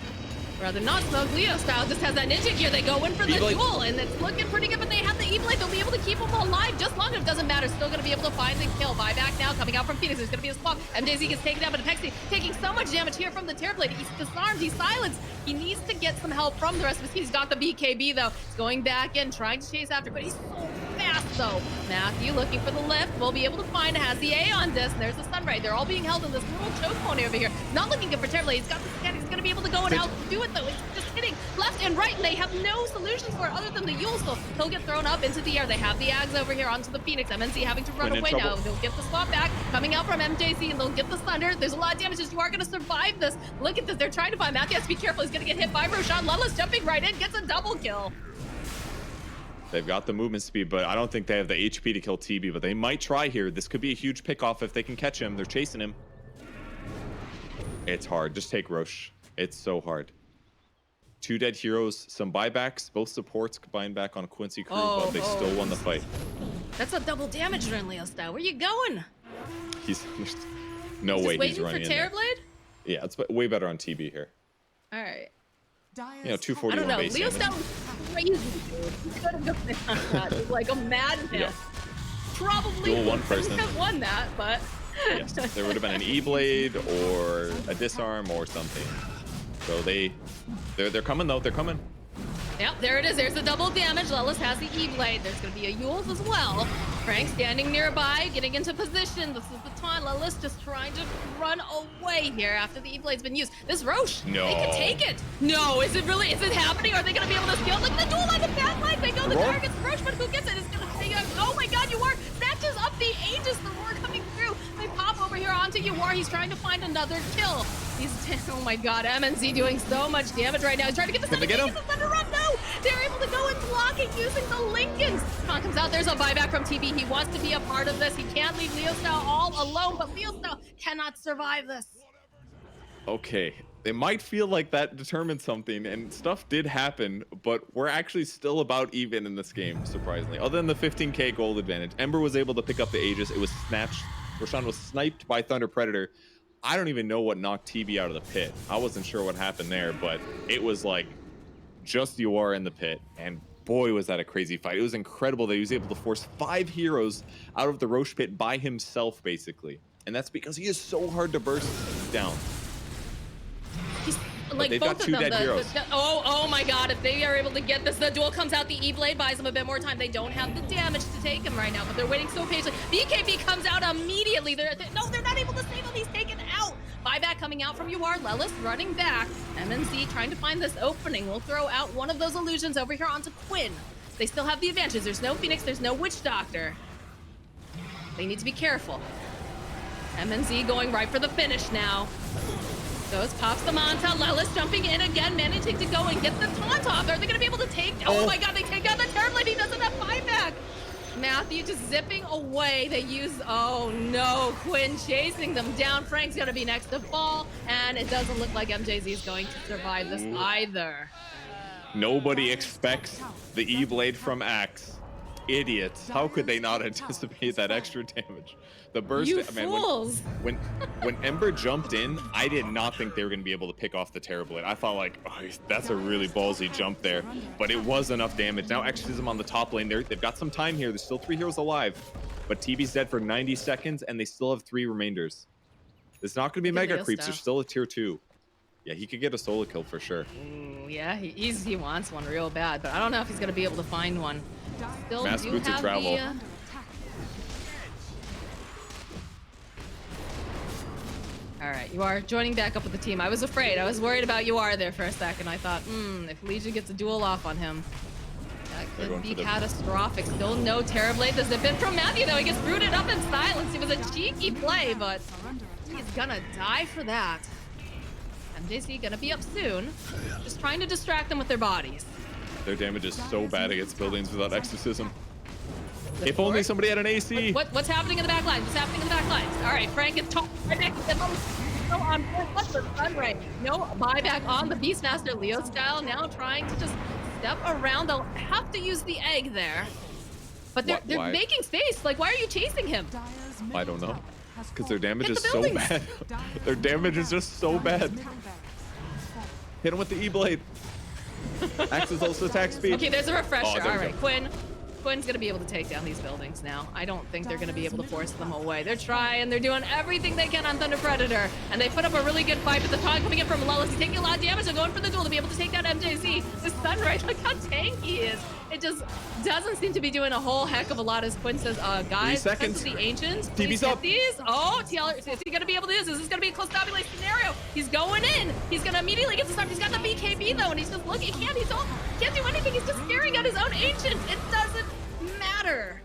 Rather not smoke. Leo style just has that ninja gear. They go in for the E-Blade. duel and it's looking pretty good, but they have the E-Blade. They'll be able to keep them alive just long enough. Doesn't matter. Still going to be able to find the kill. Buyback now coming out from Phoenix. There's going to be a swap. MJZ gets taken down, but Pexi taking so much damage here from the Terrorblade. He's disarmed. He's silenced. He needs to get some help from the rest of his team. He's got the BKB though. He's going back in, trying to chase after, but he's so fast though. Matthew looking for the lift. Will be able to find it. Has the A on this. And there's the Sunray. They're all being held in this little choke point over here. Not looking good for Terrorblade. He's got the scan. He's going to be able to go and outdo it though. It's just hitting left and right, and they have no solutions for it other than the Yule. So he'll get thrown up into the air. They have the Ags over here onto the Phoenix. MNC having to run Quinn in away now. trouble. They'll get the swap back coming out from MJC, and they'll get the Thunder. There's a lot of damages. You are going to survive this. Look at this. They're trying to find Matthew. Has to be careful. He's going to get hit by Roshan. Lala's jumping right in, gets a double kill. They've got the movement speed, but I don't think they have the HP to kill TB, but they might try here. This could be a huge pickoff if they can catch him. They're chasing him. It's hard. Just take Roche. It's so hard. 2 dead heroes, some buybacks, both supports combined back on Quincy crew, but they still won the fight. That's a double damage run, Leo style. Where you going? He's no Just way he's waiting running for in there. Terrorblade? Yeah, it's way better on TB here. All right. You know, I 241 don't know. base Leo damage. style is crazy, dude. He could have gone that. He's like a madman. Yeah. Probably Dual one wouldn't person. have won that, but Yes, there would have been an E-Blade or a disarm or something. So they're coming though. They're coming. Yep, there it is. There's the double damage. Lelis has the E-Blade. There's going to be a Yules as well. Frank standing nearby, getting into position. This is the time. Lelis just trying to run away here after the E-Blade's been used. This Roche, No. they can take it. No, is it really? Is it happening? Are they going to be able to steal? Look, the duel on the back line. They know the Roar. target's Roche, but who gets it? It's going to say, oh my God, Yuar snatches up the Aegis. The Roar coming through. They pop over here onto Yuar. He's trying to find another kill. Oh my God, MNC doing so much damage right now. He's trying to get the Can they Thunder. get He him? gets the Thunder run. No, They're able to go and block it using the Lincolns. Spawn comes out. There's a buyback from TB. He wants to be a part of this. He can't leave Leostow all alone, but Leostow cannot survive this. Okay, it might feel like that determined something, and stuff did happen, but we're actually still about even in this game, surprisingly. Other than the 15k gold advantage, Ember was able to pick up the Aegis. It was snatched. Roshan was sniped by Thunder Predator. I don't even know what knocked TB out of the pit. I wasn't sure what happened there, but it was like just UR in the pit, and boy, was that a crazy fight. It was incredible that he was able to force 5 heroes out of the Roche pit by himself, basically. And that's because he is so hard to burst down. He's, But like they've both got of 2 them. dead heroes. Oh my god, if they are able to get this, the duel comes out, the E-Blade buys them a bit more time. They don't have the damage to take him right now, but they're waiting so patiently. BKB comes out immediately. No, they're not able to save him. He's taken out. Buyback coming out from UR. Lelis running back. MNC trying to find this opening. We'll throw out one of those illusions over here onto Quinn. They still have the advantage. There's no Phoenix. There's no Witch Doctor. They need to be careful. MNZ going right for the finish now. Goes, pops the Manta. Lelis jumping in again, managing to go and get the taunt off. Are they going to be able to take? Oh my god, they take out the Terrorblade. He doesn't have buyback. Matthew just zipping away. They use, oh no, Quinn chasing them down. Frank's going to be next to fall, and it doesn't look like MJZ is going to survive this either. Nobody expects the E-Blade from Axe. Idiots. How could they not anticipate that extra damage? The burst, You man, fools. when Ember jumped in, I did not think they were going to be able to pick off the Terrorblade. I thought like, oh, that's a really ballsy jump there, but it was enough damage. Now Exorcism on the top lane, they've got some time here. There's still 3 heroes alive, but TB's dead for 90 seconds, and they still have 3 remainders. It's not going to be mega creeps. There's still a tier 2. Yeah, he could get a solo kill for sure. Ooh, yeah, he wants one real bad, but I don't know if he's gonna be able to find one. Still Mass do boots of have travel. the, All right, you are joining back up with the team. I was afraid. I was worried about you are there for a second. I thought, if Legion gets a duel off on him, that could be catastrophic. Still no Terrorblade. The zip in from Matthew, though. He gets rooted up in silence. It was a cheeky play, but he's gonna die for that. MJC gonna be up soon. Just trying to distract them with their bodies. Their damage is so bad against buildings without Exorcism. If only somebody had an AC. What's happening in the back lines? What's happening in the back lines? All right, Frank is top right back to them. No on what's the Sunray? No buyback on the Beastmaster Leo style. Now trying to just step around. They'll have to use the egg there. But they're making space. Like, why are you chasing him? I don't know. Because their damage is so bad. Their damage is just so bad. Hit him with the E-Blade. Axe's also attack speed. Okay, there's a refresher. Oh, All right, Quinn's gonna be able to take down these buildings now. I don't think they're gonna be able to force them away. They're trying, they're doing everything they can on Thunder Predator, and they put up a really good fight, but the taunt coming in from Lelis, he's taking a lot of damage. They're going for the duel to be able to take down MJZ. The Sunrise, look how tanky he is. It just doesn't seem to be doing a whole heck of a lot as Quinn says, guys, 3 seconds. The Ancients, TV's up. These. Oh, TLR, is he gonna be able to do this? Is this gonna be a close stabulate scenario? He's going in. He's gonna immediately get the start. He's got the BKB though, and he's just looking. He can't do anything. He's just staring at his own Ancient. It doesn't matter.